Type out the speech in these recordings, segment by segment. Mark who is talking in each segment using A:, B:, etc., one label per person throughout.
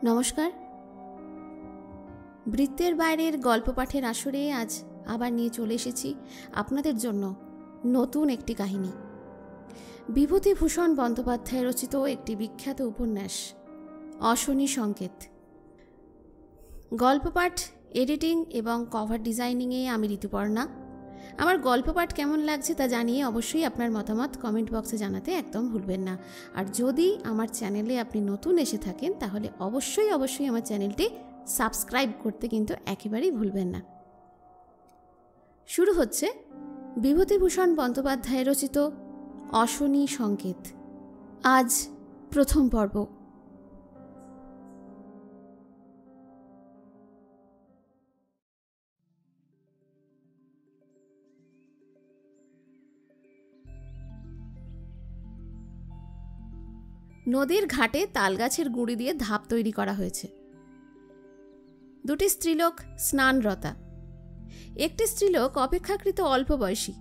A: নমস্কার। বৃত্তের বাইরের গল্প পাঠের আসরে আজ আবার নিয়ে চলে এসেছি আপনাদের জন্য নতুন একটি কাহিনী। বিভূতিভূষণ বন্দ্যোপাধ্যায় রচিত একটি বিখ্যাত উপন্যাস অশনি সংকেত। গল্প পাঠ, এডিটিং এবং কভার ডিজাইনিংয়ে আমি ঋতুপর্ণা। আমার গল্প পাঠ কেমন লাগছে তা জানিয়ে অবশ্যই আপনার মতামত কমেন্ট বক্সে জানাতে একদম ভুলবেন না। আর যদি আমার চ্যানেলে আপনি নতুন এসে থাকেন তাহলে অবশ্যই আমার চ্যানেলটি সাবস্ক্রাইব করতে কিন্তু একেবারেই ভুলবেন না। শুরু হচ্ছে বিভূতিভূষণ বন্দ্যোপাধ্যায় রচিত অশনি সংকেত। আজ প্রথম পর্ব। নদীর ঘাটে তালগাছের গুঁড়ি দিয়ে ধাপ তৈরি করা হয়েছে। দুটি স্ত্রীলোক স্নানরতা। একটি স্ত্রীলোক অপেক্ষাকৃত অল্প বয়সী,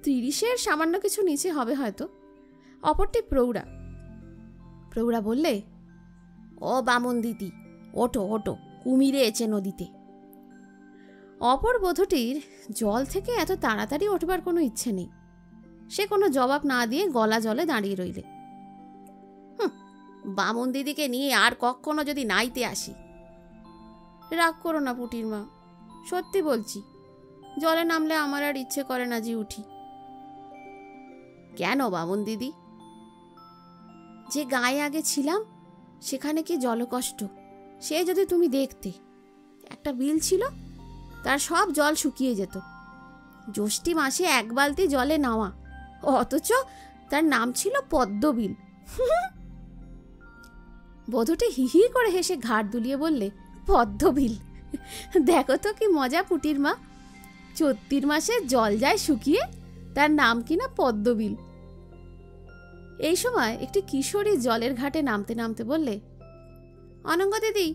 A: 30-এর সামান্য কিছু নিচে হবে হয়তো। অপরটি প্রৌঢ়া। প্রৌঢ়া বললে, ও বামন দিদি, ওটো ওটো, কুমিরে এসে নদীতে। অপর বধূটির জল থেকে এত তাড়াতাড়ি ওঠবার কোনো ইচ্ছে নেই। সে কোনো জবাব না দিয়ে গলা জলে দাঁড়িয়ে রইলে। বামন দিদিকে নিয়ে আর কখনো যদি নাইতে আসি। রাগ করো না পুটির মা, সত্যি বলছি, জলে নামলে আমার আর ইচ্ছে করে না যে উঠি। কেন বামন দিদি? যে গায়ে আগে ছিলাম সেখানে কি জলকষ্ট, সে যদি তুমি দেখতে। একটা বিল ছিল, তার সব জল শুকিয়ে যেত। জ্যৈষ্ঠী মাসে 1 বালতি জলে নাওয়া, অথচ তার নাম ছিল পদ্মবিল। বধূটি হিহি করে হেসে ঘাড় দুলিয়ে বললে, পদ্মবিল? দেখো তো কি মজা পুটির মা, চৈত্র মাসে জল যায় শুকিয়ে, তার নাম কিনা পদ্মবিল। এই সময় একটি কিশোরী জলের ঘাটে নামতে নামতে বললে, অনঙ্গ দিদি,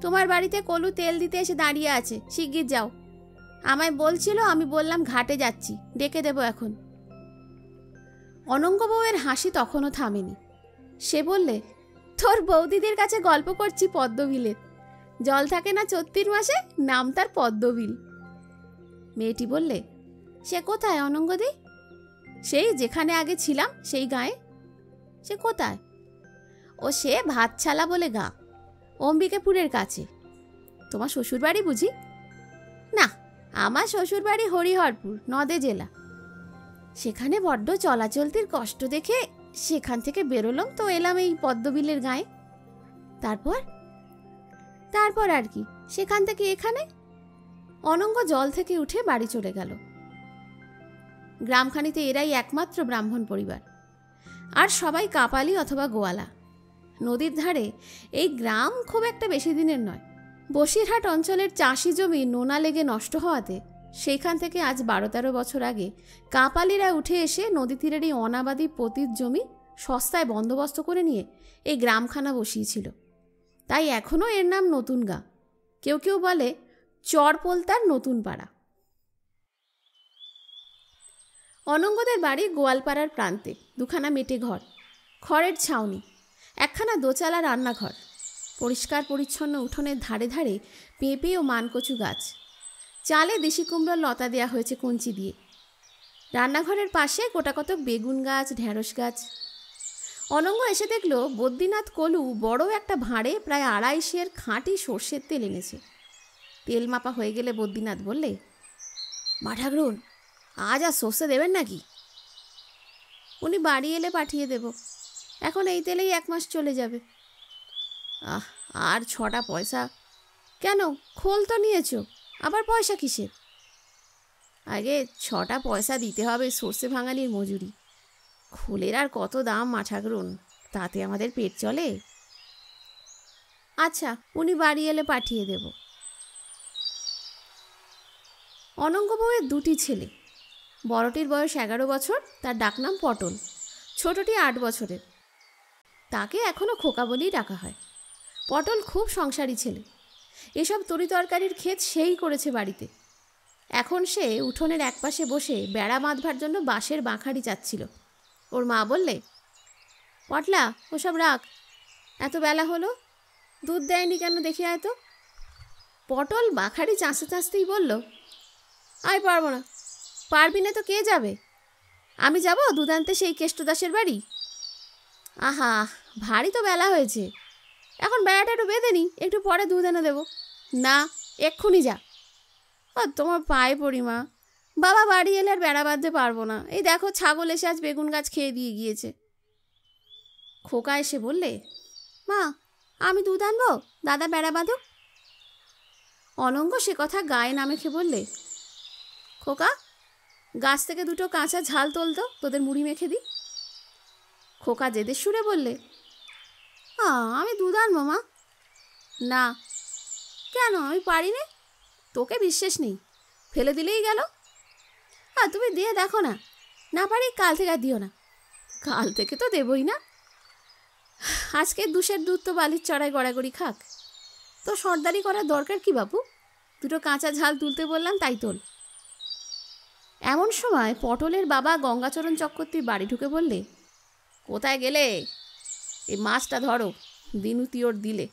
A: তোমার বাড়িতে কলু তেল দিতে এসে দাঁড়িয়ে আছে, শিগগির যাও। আমায় বলছিল, আমি বললাম ঘাটে যাচ্ছি, ডেকে দেব এখন। অনঙ্গ বউয়ের হাসি তখনও থামেনি। সে বললে, তোর বৌদিদের কাছে গল্প করছি পদ্মবিলের। জল থাকে না চৈত্র মাসে, নাম তার পদ্মবিল। মেয়েটি বললে, সে কোথায় অনঙ্গদি? সেই যেখানে আগে ছিলাম, সেই গায়ে। সে কোথায়? ও সে ভাতছালা বলে গা, অম্বিকাপুরের কাছে। তোমার শ্বশুরবাড়ি বুঝি? না, আমার শ্বশুরবাড়ি হরিহরপুর, নদে জেলা। সেখানে বড্ড চলাচলতির কষ্ট দেখে সেখান থেকে বেরোলাম, তো এলাম এই পদ্মবিলের গায়ে। তারপর আর কি, সেখান থেকে এখানে। অনঙ্গ জল থেকে উঠে বাড়ি চলে গেল। গ্রামখানিতে এরাই একমাত্র ব্রাহ্মণ পরিবার, আর সবাই কাপালি অথবা গোয়ালা। নদীর ধারে এই গ্রাম খুব একটা বেশি দিনের নয়। বসিরহাট অঞ্চলের চাষি জমি নোনা লেগে নষ্ট হওয়াতে সেইখান থেকে আজ 12-13 বছর আগে কাপালিরা উঠে এসে নদী তীরের এই অনাবাদী পতিত জমি সস্তায় বন্দোবস্ত করে নিয়ে এই গ্রামখানা বসিয়েছিল। তাই এখনও এর নাম নতুন গা। কেউ কেউ বলে চরপোলতার নতুন পাড়া। অনঙ্গদের বাড়ি গোয়ালপাড়ার প্রান্তে, 2খানা মেটে ঘর, খড়ের ছাউনি, 1খানা দোচালা রান্নাঘর, পরিষ্কার পরিচ্ছন্ন উঠোনের ধারে ধারে পেঁপে ও মানকচু গাছ। চালে দেশি কুমড়োর লতা দেওয়া হয়েছে কঞ্চি দিয়ে। রান্নাঘরের পাশে গোটাকতক বেগুন গাছ, ঢেঁড়স গাছ। অনঙ্গ এসে দেখল বদ্রীনাথ কলু বড় একটা ভাঁড়ে প্রায় 2.5 সের খাঁটি সর্ষের তেল এনেছে। তেল মাপা হয়ে গেলে বদ্রীনাথ বললে, মাঠাগ্রুন, আজ আর সর্ষে দেবেন নাকি? উনি বাড়ি এলে পাঠিয়ে দেব, এখন এই তেলেই 1 মাস চলে যাবে। আর 6টা পয়সা? কেন, খোল তো নিয়েছ, আবার পয়সা কিসের? আগে 6টা পয়সা দিতে হবে সর্ষে ভাঙানির মজুরি। খোলের আর কত দাম মাঠাগ্রুন, তাতে আমাদের পেট চলে। আচ্ছা, উনি বাড়ি এলে পাঠিয়ে দেব। অনঙ্গ বউয়ের 2টি ছেলে। বড়টির বয়স 11 বছর, তার ডাকনাম পটল। ছোটটি 8 বছরের, তাকে এখনও খোকা বলেই ডাকা হয়। পটল খুব সংসারী ছেলে। এসব তরিতরকারির ক্ষেত সেই করেছে বাড়িতে। এখন সে উঠোনের একপাশে বসে বেড়া বাঁধবার জন্য বাঁশের বাঁখাড়ি চাচ্ছিল। ওর মা বললে, পটলা, ওসব রাখ, এত বেলা হলো, দুধ দেয়নি কেন দেখি আয় তো। পটল বাখারি চাঁচতে চাঁচতেই বলল, আয় পারবো না। পারবি না তো কে যাবে? আমি যাব দুধ আনতে সেই কেষ্টদাসের বাড়ি? আহা, ভারী তো বেলা হয়েছে, এখন বেড়াটা একটু বেঁধে নি, একটু পরে দুধ এনে দেবো। না, এক্ষুনি যা। আর তোমার পায়ে পড়ি মা, বাবা বাড়ি এলে আর বেড়া বাঁধতে পারবো না। এই দেখো ছাগল এসে আজ বেগুন গাছ খেয়ে দিয়ে গিয়েছে। খোকা এসে বললে, মা আমি দুধ আনবো, দাদা বেড়া বাঁধো। অনঙ্গ সে কথা গায়ে না মেখে বললে, খোকা গাছ থেকে দুটো কাঁচা ঝাল তোলতো, তোদের মুড়ি মেখে দিই। খোকা জেদের সুরে বললে, আমি দুধ আনবো মা। না। কেন? আমি পারি নে, তোকে বিশ্বাস নেই, ফেলে দিলেই গেল। তুমি দিয়ে দেখো না, না পারি কাল থেকে আর দিও না। কাল থেকে তো দেবই না, আজকে দুশের দুধ তো বালির চড়াই গড়াগড়ি খাক। তো সর্দারি করার দরকার কি বাপু? দুটো কাঁচা ঝাল তুলতে বললাম, তাই তোল। এমন সময় পটলের বাবা গঙ্গাচরণ চক্রবর্তীর বাড়ি ঢুকে বললে, কোথায় গেলে? এই মাছটা ধরো, দিনু তিওর দিলে,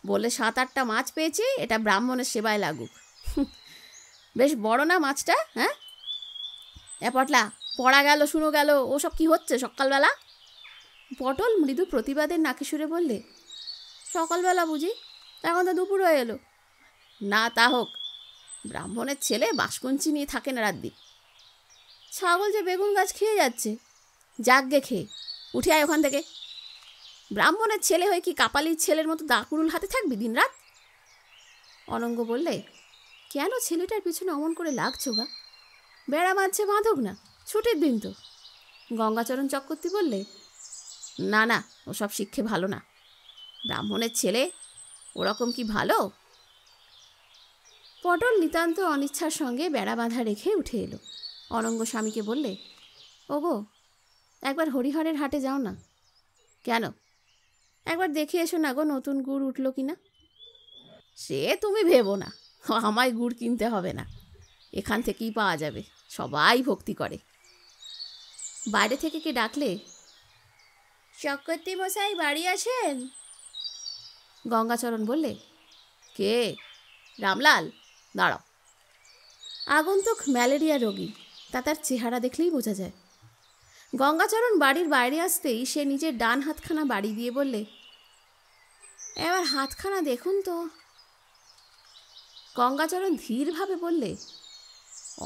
A: বলে 7-8টা মাছ পেয়েছি, এটা ব্রাহ্মণের সেবায় লাগুক। বেশ বড় না মাছটা? হ্যাঁ এ পটলা, পড়া গেল, শুনো গেল, ওসব কি হচ্ছে সকালবেলা? পটল মৃদু প্রতিবাদের নাকি সুরে বললে, সকালবেলা বুঝি? এখন তো দুপুর হয়ে এলো। না তা হোক, ব্রাহ্মণের ছেলে বাঁশকঞ্চি নিয়ে থাকে না রাতদিন। ছাগল যে বেগুন গাছ খেয়ে যাচ্ছে, যাকগে খেয়ে, উঠে আয় ওখান থেকে। ব্রাহ্মণের ছেলে হয়ে কি কাপালির ছেলের মতো দাকুরুল হাতে থাকবি দিন রাত? অনঙ্গ বললে, কেন ছেলেটার পিছনে অমন করে লাগছো গা? বেড়া বাঁধছে, বাঁধুক না, ছুটির দিন তো। গঙ্গাচরণ চক্রবর্তী বললে, না না, ওসব শিক্ষে ভালো না, ব্রাহ্মণের ছেলে ওরকম কি ভালো? পটল নিতান্ত অনিচ্ছার সঙ্গে বেড়া বাঁধা রেখে উঠে এলো। অনঙ্গ স্বামীকে বললে, ওগো একবার হরিহরের হাটে যাও না। কেন? একবার দেখে এসো না গো, নতুন গুড় উঠল কিনা। সে তুমি ভেবো না, আমায় গুড় কিনতে হবে না, এখান থেকেই পাওয়া যাবে, সবাই ভক্তি করে। বাইরে থেকে কে ডাকলে, চক্রবর্তী মশাই বাড়ি আসেন? গঙ্গাচরণ বললে, কে? রামলাল, দাঁড়াও। আগন্তুক ম্যালেরিয়া রোগী, তার চেহারা দেখলেই বোঝা যায়। গঙ্গাচরণ বাড়ির বাইরে আসতেই সে নিজের ডান হাতখানা বাড়ি দিয়ে বললে, এবার হাতখানা দেখুন তো। গঙ্গাচরণ ধীরভাবে বললে,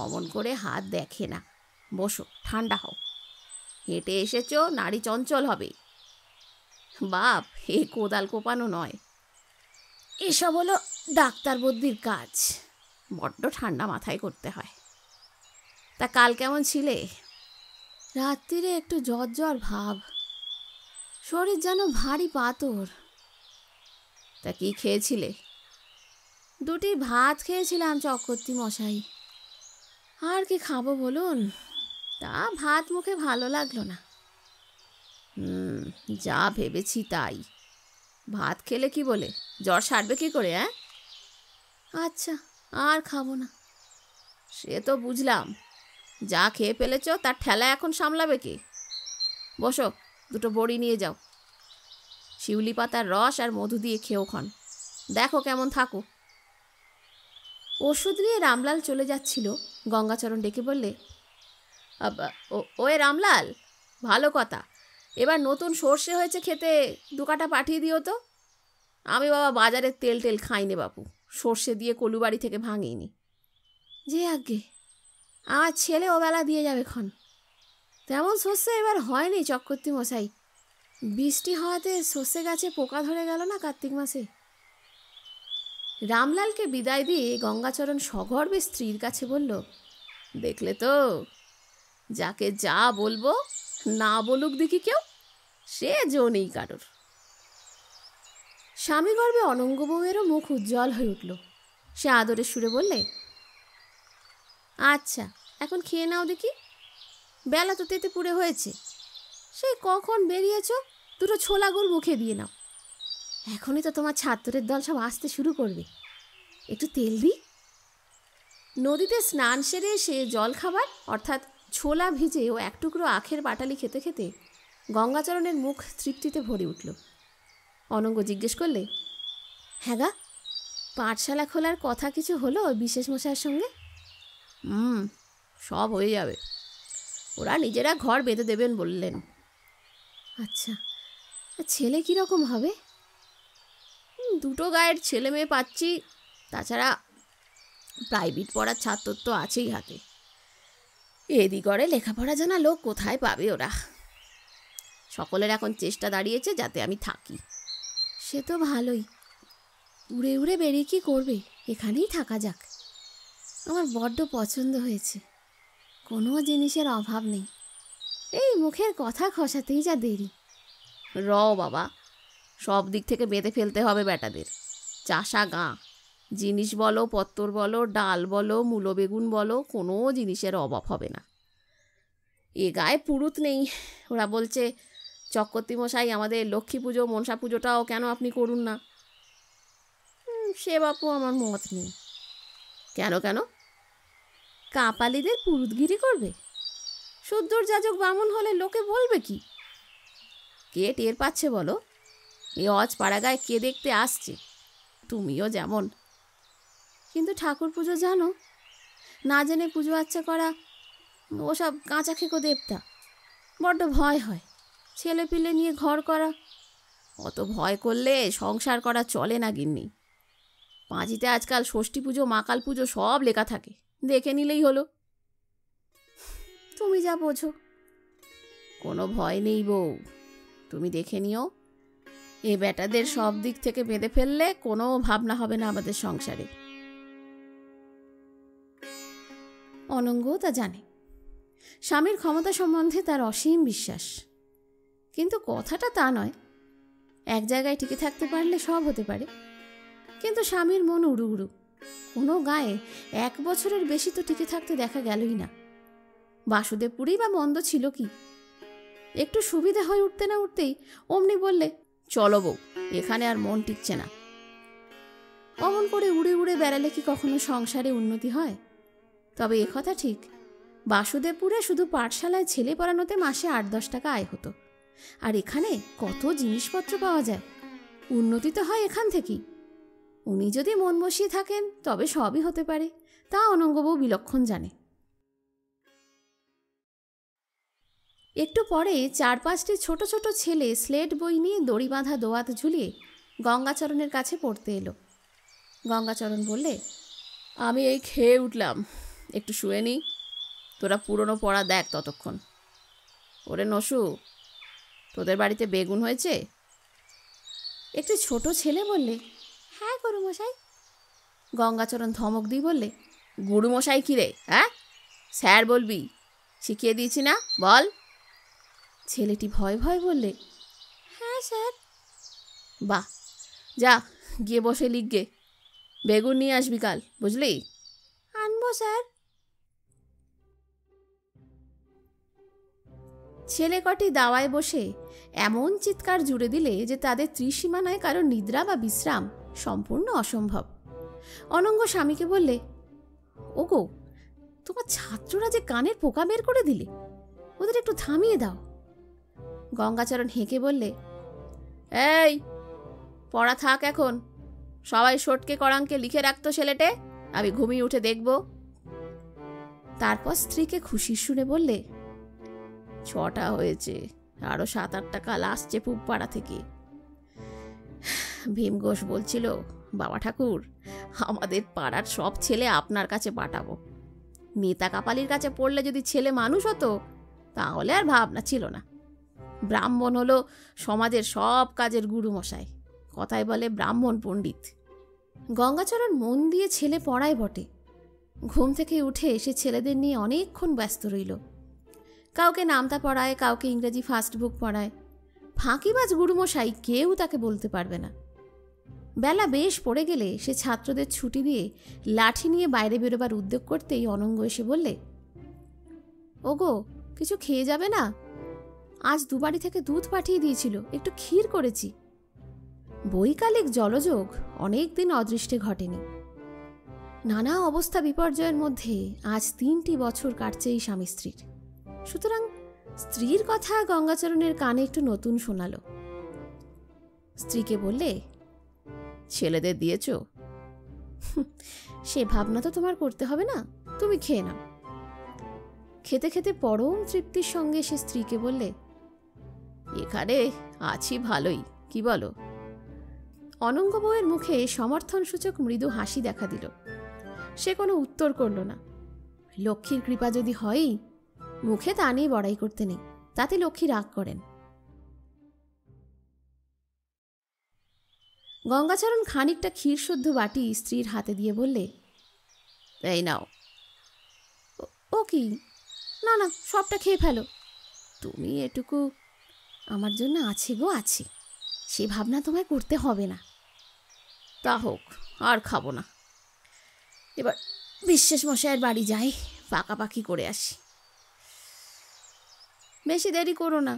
A: অমন করে হাত দেখে না, বসো, ঠান্ডা হও, হেঁটে এসেছো, নাড়ি চঞ্চল হবে। বাপ, এ কোদাল কোপানো নয়, এসব হলো ডাক্তার বদ্যির কাজ, বড্ড ঠান্ডা মাথায় করতে হয়। তা কাল কেমন ছিলে? রাত্রিরে একটু জ্বর জ্বর ভাব, শরীর যেন ভারী পাতর। তা কি খেয়েছিলে? 2টি ভাত খেয়েছিলাম চক্রবর্তী মশাই, আর কি খাবো বলুন? তা ভাত মুখে ভালো লাগলো না। যা ভেবেছি তাই। ভাত খেলে কি বলে জ্বর সারবে কি করে? আচ্ছা, আর খাবো না। সে তো বুঝলাম, যা খেয়ে ফেলেছ তার ঠেলা এখন সামলাবে কে? বসো, 2টো বড়ি নিয়ে যাও, শিউলি পাতার রস আর মধু দিয়ে খেও খন, দেখো কেমন থাকো। ওষুধ নিয়ে রামলাল চলে যাচ্ছিল, গঙ্গাচরণ ডেকে বললে, ওয়ে রামলাল, ভালো কথা, এবার নতুন সর্ষে হয়েছে খেতে, 2 কাটা পাঠিয়ে দিও তো। আমি বাবা বাজারের তেল টেল খাইনি বাপু, সর্ষে দিয়ে কলুবাড়ি থেকে ভাঙিনি। যে আজ্ঞে, আমার ছেলে ওবেলা দিয়ে যাবে খন। তেমন সর্ষে এবার হয়নি চক্রবর্তী মশাই, বৃষ্টি হওয়াতে সর্ষে গাছে পোকা ধরে গেল না কার্তিক মাসে। রামলালকে বিদায় দিয়ে গঙ্গাচরণ সগর্বে স্ত্রীর কাছে বলল, দেখলে তো, যাকে যা বলবো না বলুক দেখি কেউ, সে জো নেই কারোর। স্বামী গর্বে অনঙ্গ বউয়েরও মুখ উজ্জ্বল হয়ে উঠল। সে আদরের সুরে বললে, আচ্ছা এখন খেয়ে নাও দেখি, বেলা তো তেতে পুড়ে হয়েছে, সেই কখন বেরিয়েছ, 2টো ছোলা গুড় মুখে দিয়ে নাও, এখনই তো তোমার ছাত্রের দল সব আসতে শুরু করবে, একটু তেল দিই। নদীতে স্নান সেরে এসে জল খাবার অর্থাৎ ছোলা ভিজে ও 1 টুকরো আখের বাটালি খেতে খেতে গঙ্গাচরণের মুখ তৃপ্তিতে ভরে উঠল। অনঙ্গ জিজ্ঞেস করলে, হ্যাঁ গা, পাঠশালা খোলার কথা কিছু হলো ওই বিশেষ মশাইয়ের সঙ্গে?
B: সব হয়ে যাবে, ওরা নিজেরা ঘর বেঁধে দেবেন বললেন।
A: আচ্ছা, ছেলে কীরকম হবে?
B: দুটো গায়ের ছেলে মেয়ে পাচ্ছি, তাছাড়া প্রাইভেট পড়ার ছাত্র তো আছেই হাতে। এদি করে লেখাপড়া জানা লোক কোথায় পাবে ওরা? সকলের এখন চেষ্টা দাঁড়িয়েছে যাতে আমি থাকি।
A: সে তো ভালোই, উড়ে উড়ে বেরিয়ে কি করবে, এখানেই থাকা যাক। আমার বড্ড পছন্দ হয়েছে, কোনো জিনিসের অভাব নেই, এই মুখের কথা খসাতেই যা দেরি।
B: বাবা, সব দিক থেকে বেঁধে ফেলতে হবে বেটাদের। চাষা গাঁ, জিনিস বলো, পত্তর বলো, ডাল বলো, মূলো বেগুন বলো, কোনো জিনিসের অভাব হবে না। এ গায়ে পুরুত নেই, ওরা বলছে চক্রবর্তী মশাই আমাদের লক্ষ্মী পুজো মনসা পুজোটাও কেন আপনি করুন না?
A: সে বাপু আমার মত নেই।
B: কেন কেন?
A: কাপালিদের পুরুতগিরি করবে? শুদ্ধর যাজক বামুন হলে লোকে বলবে কি?
B: কে টের পাচ্ছে বলো? এ অজ পাড়াগায় কে দেখতে আসছে? তুমিও যেমন।
A: কিন্তু ঠাকুর পুজো জানো, না জেনে পুজো আচ্ছা করা ওসব কাঁচা খেকো দেবতা, বড্ড ভয় হয়। ছেলে পিলে নিয়ে ঘর করা।
B: অত ভয় করলে সংসার করা চলে না গিন্নি। পাঁজিতে আজকাল ষষ্ঠী পুজো মাকাল পুজো সব লেখা থাকে, দেখে নিলেই হলো।
A: তুমি যা বোঝো।
B: কোনো ভয় নেই বউ, তুমি দেখে নিও। এ বেটাদের সব দিক থেকে বেঁধে ফেললে কোনো ভাবনা হবে না আমাদের সংসারে।
A: অনঙ্গ তা জানে, স্বামীর ক্ষমতা সম্বন্ধে তার অসীম বিশ্বাস। কিন্তু কথাটা তা নয়, এক জায়গায় টিকে থাকতে পারলে সব হতে পারে। কিন্তু স্বামীর মন উড়ু উড়ু, কোনো গায়ে 1 বছরের বেশি তো টিকে থাকতে দেখা গেলই না। বাসুদেবপুরেই বা মন্দ ছিল কি? একটু সুবিধা হয়ে উঠতে না উঠতেই অমনি বললে,
B: চলো বউ, এখানে আর মন টিকছে না।
A: অমন করে উড়ে উড়ে বেড়ালে কি কখনো সংসারে উন্নতি হয়? তবে কথা ঠিক, বাসুদেবপুরে শুধু পাঠশালায় ছেলে পড়ানোতে মাসে 8-10 টাকা আয় হতো, আর এখানে কত জিনিসপত্র পাওয়া যায়। উন্নতি তো হয় এখান থেকেই। উনি যদি মন বসিয়ে থাকেন তবে সবই হতে পারে, তা অনঙ্গবউ বিলক্ষণ জানে। একটু পরে 4-5টি ছোট ছোট ছেলে স্লেট বই নিয়ে দড়ি বাঁধা দোয়াত ঝুলিয়ে গঙ্গাচরণের কাছে পড়তে এলো। গঙ্গাচরণ বললে,
B: আমি এই খেয়ে উঠলাম, একটু শুয়ে নি, তোরা পুরনো পড়া দেখ ততক্ষণ। ওরে নসু, তোদের বাড়িতে বেগুন হয়েছে?
A: একটি ছোট ছেলে বললে, হ্যাঁ গুরুমশাই। গঙ্গাচরণ ধমক দিয়ে বললে,
B: গুরুমশাই কি রে? হ্যাঁ, স্যার বলবি, শিখিয়ে দিয়েছি না, বল।
A: ছেলেটি ভয় ভয় বললে, হ্যাঁ স্যার।
B: বাহ, যা গিয়ে বসে লিখগে, বেগুন নিয়ে আসবি কাল, বুঝলি?
A: আনবো স্যার। ছেলে কটি দাওয়ায় বসে এমন চিৎকার জুড়ে দিলে যে তাদের ত্রিসীমানায় কারো নিদ্রা বা বিশ্রাম সম্পূর্ণ অসম্ভব। অনঙ্গ স্বামীকে বললে, ওগো, তোমার ছাত্ররা যে কানের পোকা বের করে দিলে, ওদের একটু থামিয়ে দাও। গঙ্গাচরণ হেঁকে বললে,
B: এই পড়া থাক এখন, সবাই শটকে করাঙ্কে লিখে রাখতো ছেলেটে, আমি ঘুমিয়ে উঠে দেখব।
A: তারপর স্ত্রীকে খুশির সুরে বললে,
B: 6টা হয়েছে, আরো 7-8টা কাল আসছে পুবপাড়া থেকে। ভীম ঘোষ বলছিল, বাবা ঠাকুর, আমাদের পাড়ার সব ছেলে আপনার কাছে পাঠাবো। নেতা কাপালির কাছে পড়লে যদি ছেলে মানুষ হতো তাহলে আর ভাবনা ছিল না। ব্রাহ্মণ হলো সমাজের সব কাজের গুরুমশাই, কথায় বলে ব্রাহ্মণ পণ্ডিত।
A: গঙ্গাচরণ মন দিয়ে ছেলে পড়ায় বটে। ঘুম থেকে উঠে সে ছেলেদের নিয়ে অনেকক্ষণ ব্যস্ত রইল। কাউকে নামতা পড়ায়, কাউকে ইংরেজি ফার্স্ট বুক পড়ায়। ফাঁকিবাজ গুরুমশাই কেউ তাকে বলতে পারবে না। বেলা বেশ পড়ে গেলে সে ছাত্রদের ছুটি দিয়ে লাঠি নিয়ে বাইরে বেরোবার উদ্যোগ করতেই অনঙ্গ এসে বললে, ওগো, কিছু খেয়ে যাবে না? আজ 2 বাড়ি থেকে দুধ পাঠিয়ে দিয়েছিল, একটু ক্ষীর করেছি। বৈকালিক জলযোগ অনেক দিন অদৃষ্টে ঘটেনি। নানা অবস্থা বিপর্যয়ের মধ্যে আজ 3টি বছর কাটছে এই স্বামী স্ত্রীর। সুতরাং স্ত্রীর কথা গঙ্গাচরণের কানে একটু নতুন শোনালো। স্ত্রীকে বললে,
B: ছেলেদের দিয়েছ?
A: সে ভাবনা তো তোমার করতে হবে না, তুমি খেয়ে নাও। খেতে খেতে পরম তৃপ্তির সঙ্গে সে স্ত্রীকে বললে,
B: এখানে আছি ভালোই, কি বলো?
A: অনঙ্গ বউয়ের মুখে সমর্থনসূচক মৃদু হাসি দেখা দিল। সে কোনো উত্তর করল না। লক্ষ্মীর কৃপা যদি হয়ই, মুখে তা নিয়ে বড়াই করতে নেই, তাতে লক্ষ্মী রাগ করেন। গঙ্গাচরণ খানিকটা ক্ষীরশুদ্ধ বাটি স্ত্রীর হাতে দিয়ে বললে,
B: এই নাও।
A: ও কি? না না, সবটা খেয়ে ফেলো।
B: তুমি এটুকু।
A: আমার জন্য আছে গো, আছে, সে ভাবনা তোমায় করতে হবে না।
B: তা হোক, আর খাবো না।
A: এবার বিশ্বাস মশাইয়ের বাড়ি যাই, পাকাপাকি করে আসি। বেশি দেরি করো না,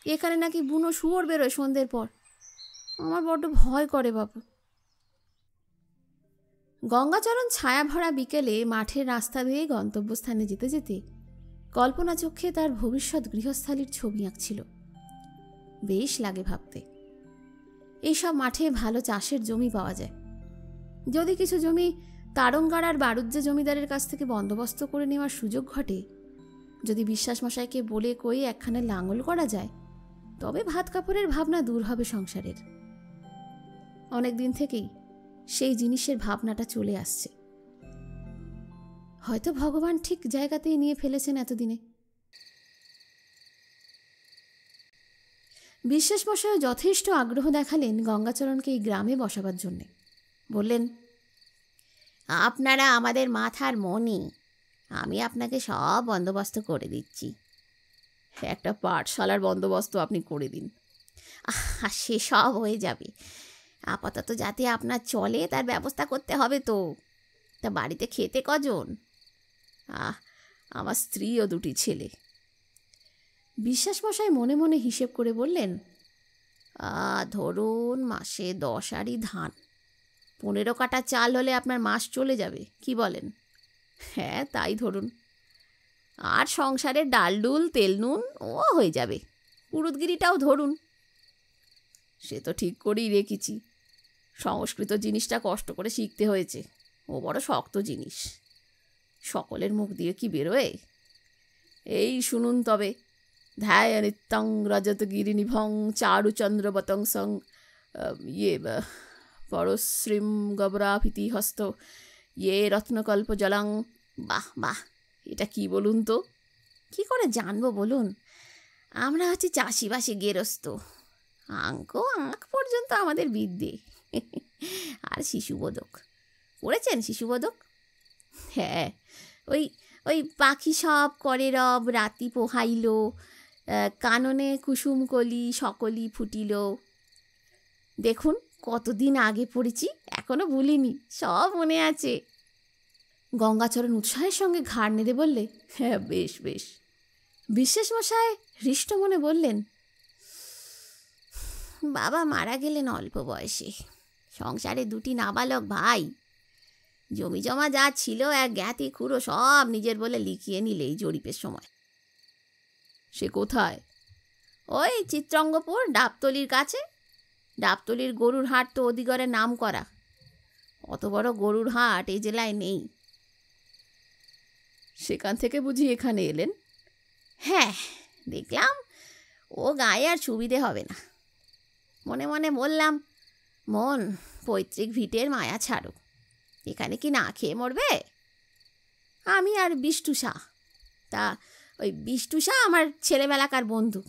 A: এখানে নাকি বুনো শুয়োর বেরোয় সন্ধ্যের পর। আমার বড্ড ভয় করে বাবু। গঙ্গাচরণ ছায়া ভরা বিকেলে মাঠের রাস্তা দিয়ে গন্তব্যস্থানে যেতে যেতে কল্পনা চক্ষে তার ভবিষ্যৎ গৃহস্থালির ছবি আঁকছিল। বেশ লাগে ভাবতে। এইসব মাঠে ভালো চাষের জমি পাওয়া যায়। যদি কিছু জমি তারঙ্গার আর বারুজ্জে জমিদারের কাছ থেকে বন্দোবস্ত করে নেওয়ার সুযোগ ঘটে, যদি বিশ্বাস মশাইকে বলে কই একখানে লাঙল করা যায়, তবে ভাত কাপড়ের ভাবনা দূর হবে সংসারের। অনেক দিন থেকেই সেই জিনিসের ভাবনাটা চলে আসছে। হয়তো ভগবান ঠিক জায়গাতেই নিয়ে ফেলেছেন এতদিনে। বিশ্বাস মশাইও যথেষ্ট আগ্রহ দেখালেন গঙ্গাচরণকে এই গ্রামে বসাবার জন্যে। বললেন,
B: আপনারা আমাদের মাথার মণি, আমি আপনাকে সব বন্দোবস্ত করে দিচ্ছি। একটা পাঠশালার বন্দোবস্ত আপনি করে দিন।
A: সে সব হয়ে যাবে, আপাতত যাতে আপনার চলে তার ব্যবস্থা করতে হবে তো। তা বাড়িতে খেতে কজন?
B: আমার স্ত্রী ও দুটি ছেলে।
A: বিশ্বাস মশাই মনে মনে হিসেব করে বললেন,
B: ধরুন মাসে 10 আড়ি ধান, 15 কাঠা চাল হলে আপনার মাস চলে যাবে, কি বলেন?
A: হ্যাঁ, তাই ধরুন।
B: আর সংসারের ডাল ডুল তেল নুন ও হয়ে যাবে।
A: পুরুতগিরিটাও ধরুন।
B: সে তো ঠিক করেই রেখেছি। সংস্কৃত জিনিসটা কষ্ট করে শিখতে হয়েছে, ও বড় শক্ত জিনিস। সকলের মুখ দিয়ে কি বেরোয়? এই শুনুন তবে, ধ্যায় নিত্যং রজত গিরিনিভং চারুচন্দ্রবতং সং পরশ্রীম গবরাভিতি হস্ত ইয়ে রত্নকল্প জলাং।
A: বাহ বাহ,
B: এটা কি বলুন তো?
A: কি করে জানবো বলুন, আমরা হচ্ছে চাষিবাসী গেরস্ত, আঁক পর্যন্ত আমাদের বিদ্যে। আর শিশুবোধক পড়েছেন? শিশুবোধক?
B: হ্যাঁ,
A: ওই ওই পাখি সব করে রব, রাতি পোহাইল, কাননে কুসুমকলি সকলি ফুটিল। দেখুন কতদিন আগে পড়েছি, এখনো ভুলিনি, সব মনে আছে। গঙ্গাচরণ উৎসাহের সঙ্গে ঘাড় নেড়ে বললে,
B: হ্যাঁ বেশ বেশ।
A: বিশ্বাস মশাই হৃষ্ট মনে বললেন, বাবা মারা গেলেন অল্প বয়সে, সংসারে দুটি নাবালক ভাই, জমি জমা যা ছিল এক জ্ঞাতি খুঁড়ো সব নিজের বলে লিখিয়ে নিলে এই জরিপের সময়।
B: সে কোথায়?
A: ওই চিত্রঙ্গপুর ডাবতলির কাছে। ডাবতলির গরুর হাট তো অধিগরে নাম করা, অত বড় গরুর হাট এই জেলায় নেই।
B: সেখান থেকে বুঝি এখানে এলেন?
A: হ্যাঁ, দেখলাম ও গায়ে আর সুবিধে হবে না। মনে মনে বললাম, মন পৈতৃক ভিটের মায়া ছাড়ো, এখানে কি না খেয়ে মরবে? আমি আর বিষ্টু শাহ, তা ওই বিষ্টু শাহ আমার ছেলেবেলাকার বন্ধু,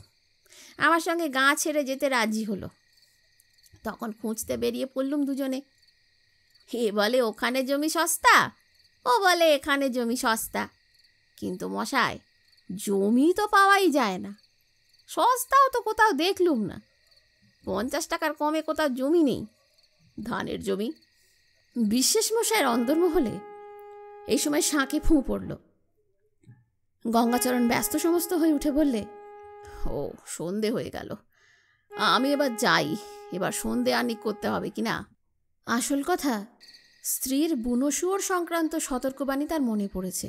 A: আমার সঙ্গে গাঁ ছেড়ে যেতে রাজি হলো। তখন খুঁজতে বেরিয়ে পড়লুম দুজনে। এ বলে ওখানে জমি সস্তা, ও বলে এখানে জমি সস্তা, কিন্তু মশাই জমি তো পাওয়াই যায় না। সস্তাও তো কোথাও দেখলুম না, 50 টাকার কমে কোথাও জমি নেই।
B: ধানের জমি?
A: বিশ্বাস মশাইয়ের অন্তর্মহলে এই সময় শাঁকে ফুঁ পড়ল। গঙ্গাচরণ ব্যস্ত সমস্ত হয়ে উঠে বললে,
B: ও সন্ধে হয়ে গেল, আমি এবার যাই। এবার সন্ধে আনিক করতে হবে কি না?
A: আসল কথা, স্ত্রীর বুনো শুয়োর সংক্রান্ত সতর্কবাণী তার মনে পড়েছে।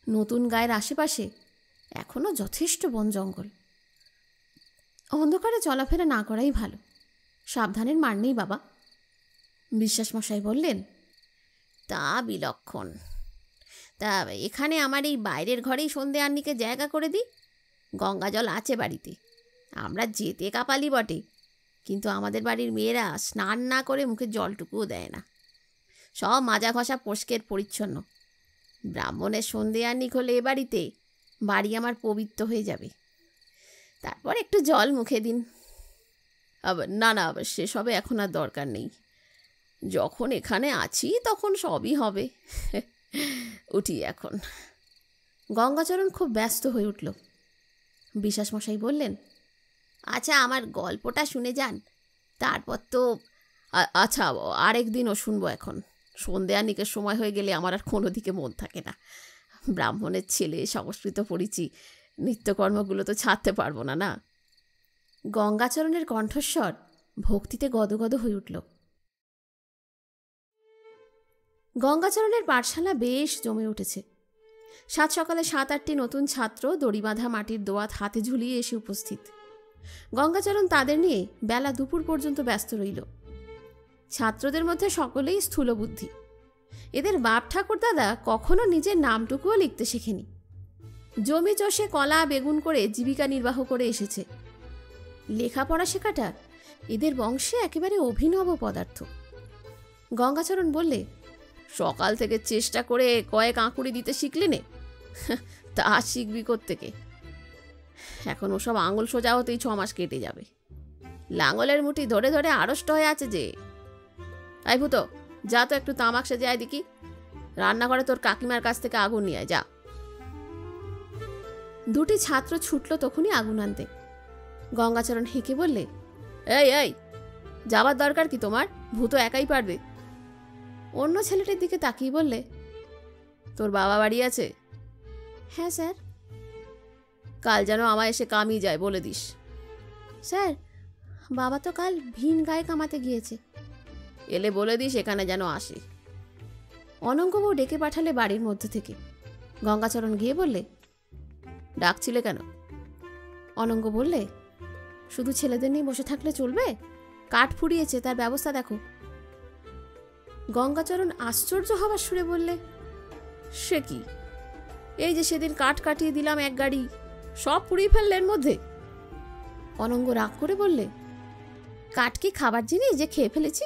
A: নতুন গায়ের আশেপাশে এখনো যথেষ্ট বন জঙ্গল, অন্ধকারে চলাফেরা না করাই ভালো। সাবধানের মার নেই বাবা। বিশ্বাসমশাই বললেন,
B: তা বিলক্ষণ। তা এখানে আমার এই বাইরের ঘরেই সন্ধে আন্নিকে জায়গা করে দিই। গঙ্গা জল আছে বাড়িতে, আমরা যেতে কাপালি বটে, কিন্তু আমাদের বাড়ির মেয়েরা স্নান না করে মুখে জলটুকুও দেয় না। সব মাজা ঘষা পরিষ্কার পরিচ্ছন্ন। ব্রাহ্মণের সন্ধে আন্নিক হলে এ বাড়িতে বাড়ি আমার পবিত্র হয়ে যাবে। তারপর একটু জল মুখে দিন।
A: না না, সেসবে এখন আর দরকার নেই। যখন এখানে আছি তখন সবই হবে। উঠি এখন। গঙ্গাচরণ খুব ব্যস্ত হয়ে উঠল। বিশ্বাসমশাই বললেন,
B: আচ্ছা, আমার গল্পটা শুনে যান, তারপর তো।
A: আচ্ছা, আরেকদিনও শুনবো। এখন সন্ধে আনিকের সময় হয়ে গেলে আমার আর কোনো দিকে মন থাকে না। ব্রাহ্মণের ছেলে, সংস্কৃত পড়িছি, নিত্যকর্মগুলো তো ছাড়তে পারবো না। না। গঙ্গাচরণের কণ্ঠস্বর ভক্তিতে গদগদ হয়ে উঠল। গঙ্গাচরণের পাঠশালা বেশ জমে উঠেছে। সাত সকালে 7-8টি নতুন ছাত্র দড়ি বাঁধা মাটির দোয়াত হাতে ঝুলিয়ে এসে উপস্থিত। গঙ্গাচরণ তাদের নিয়ে বেলা দুপুর পর্যন্ত ব্যস্ত রইল। ছাত্রদের মধ্যে সকলেই স্থূলবুদ্ধি। এদের বাপ ঠাকুর দাদা কখনো নিজের নামটুকুও লিখতে শেখেনি। জমি চষে কলা বেগুন করে জীবিকা নির্বাহ করে এসেছে। লেখাপড়া শেখাটা এদের বংশে একেবারে অভিনব পদার্থ। গঙ্গাচরণ বললে, সকাল থেকে চেষ্টা করে কয়েক আঁকুড়ি দিতে শিখলি নে, তা শিখবি কোত্থেকে? এখন ওসব আঙুল সোজা হতেই 6 মাস কেটে যাবে। লাঙলের মুঠি ধরে ধরে আড়ষ্ট হয়ে আছে যে। আই ভূত, যা তো একটু তামাক সেজে আয় দেখি। রান্নাঘরে তোর কাকিমার কাছ থেকে আগুন নিয়ে আয়, যা। দুটি ছাত্র ছুটল তখনই আগুন আনতে। গঙ্গাচরণ হেঁকে বললে, এই এই, যাবার দরকার কি তোমার? ভূত একাই পারবে। অন্য ছেলেটির দিকে তাকিয়ে বললে, তোর বাবা বাড়ি আছে? হ্যাঁ স্যার। কাল যেন আমায় এসে কামিয়ে যায় বলে দিস। স্যার, বাবা তো কাল ভিন গায়ে কামাতে গিয়েছে। এলে বলে দিস এখানে যেন আসে। অনঙ্গবউ ডেকে পাঠালে বাড়ির মধ্যে থেকে। গঙ্গাচরণ গিয়ে বললে, ডাকছিলে কেন? অনঙ্গ বললে, শুধু ছেলেদের নিয়ে বসে থাকলে চলবে? কাঠ ফুরিয়েছে, তার ব্যবস্থা দেখো। গঙ্গাচরণ আশ্চর্য হবার সুরে বললে, সে কি? এই যে সেদিন কাঠ কাটিয়ে দিলাম 1 গাড়ি, সব পুড়িয়ে ফেললে এর মধ্যে। অনঙ্গ রাগ করে বললে, কাঠ কি খাবার জিনিস যে খেয়ে ফেলেছি?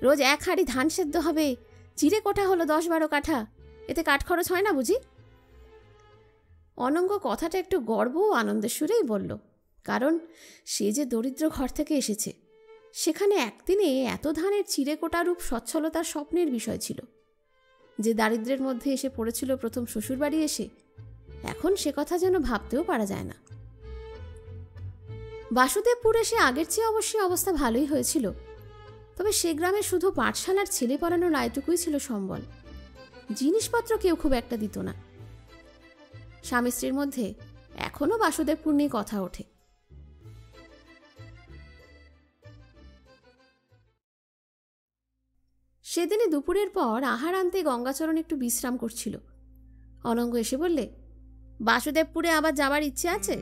A: রোজ 1 হাঁড়ি ধান সেদ্ধ হবে, চিড়ে কোঠা হলো 10-12 কাঠা, এতে কাঠ খরচ হয় না বুঝি? অনঙ্গ কথাটা একটু গর্ব ও আনন্দের সুরেই বলল, কারণ সে যে দরিদ্র ঘর থেকে এসেছে, সেখানে একদিনে এত ধানের চিড়ে কোটা রূপ সচ্ছলতার স্বপ্নের বিষয় ছিল। যে দারিদ্র্যের মধ্যে এসে পড়েছিল প্রথম শ্বশুরবাড়ি এসে, এখন সে কথা যেন ভাবতেও পারা যায় না। বাসুদেবপুরে সে আগের চেয়ে অবশ্যই অবস্থা ভালোই হয়েছিল, তবে সে গ্রামে শুধু পাঠশালার ছেলে পড়ানোর আয়টুকুই ছিল সম্বল। জিনিসপত্র কেউ খুব একটা দিত না। স্বামী স্ত্রীর মধ্যে এখনো বাসুদেবপুর নিয়ে কথা ওঠে। সেদিনে দুপুরের পর আহার আনতে গঙ্গাচরণ একটু বিশ্রাম করছিল। অনঙ্গ এসে বললে, বাসুদেবপুরে আবার যাবার ইচ্ছে আছে?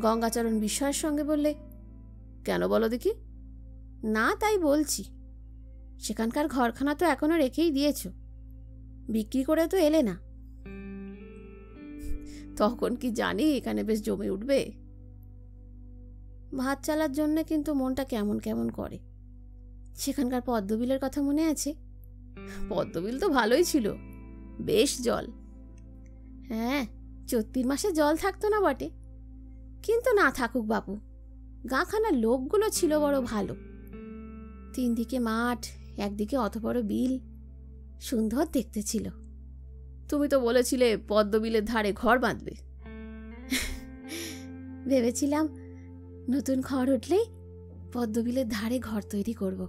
A: গঙ্গাচরণ বিস্ময়ের সঙ্গে বললে, কেন বলো দেখি? না, তাই বলছি। সেখানকার ঘরখানা তো এখনো রেখেই দিয়েছ, বিক্রি করে তো এলে না। তখন কি জানি এখানে বেশ জমে উঠবে? ভাত চালার জন্যে কিন্তু মনটা কেমন কেমন করে। সেখানকার পদ্মবিলের কথা মনে আছে? পদ্মবিল তো ভালোই ছিল, বেশ জল। হ্যাঁ, চৈত্র মাসে জল থাকতো না বটে, কিন্তু না থাকুক বাবু, গাঁখানার লোকগুলো ছিল বড় ভালো। 3 দিকে মাঠ, একদিকে অত বড় বিল, সুন্দর দেখতে ছিল। তুমি তো বলেছিলে পদ্মবিলের ধারে ঘর বাঁধবে। ভেবেছিলাম নতুন ঘর উঠলেই পদ্মবিলের ধারে ঘর তৈরি করব।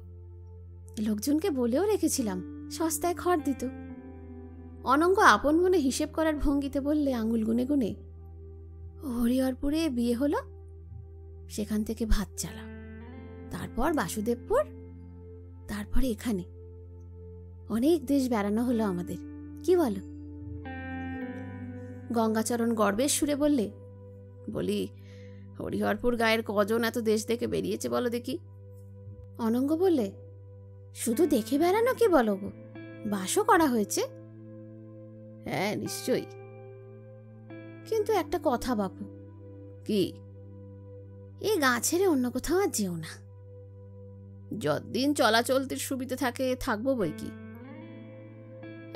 A: লোকজনকে বলেও রেখেছিলাম, সস্তায় খড় দিত। অনঙ্গ আপন মনে হিসেব করার ভঙ্গিতে বললে, আঙুল গুনে গুনে, হরিহরপুরে বিয়ে হলো, সেখান থেকে ভাত চালা, তারপর বাসুদেবপুর, তারপরে এখানে। অনেক দেশ বেড়ানো হলো আমাদের, কি বলো? গঙ্গাচরণ গর্বের সুরে বললে, বলি, হরিহরপুর গায়ের কজন এত দেশ থেকে বেরিয়েছে বলো দেখি? অনঙ্গ বললে, শুধু দেখে বেড়ানো কি বলো গো, বাসও করা হয়েছে?
B: হ্যাঁ নিশ্চয়ই।
A: কিন্তু একটা কথা বাপু।
B: কি?
A: এ গা ছেড়ে অন্য কোথাও আর যেও না।
B: যতদিন চলাচলতির সুবিধে থাকে থাকবো বই কি।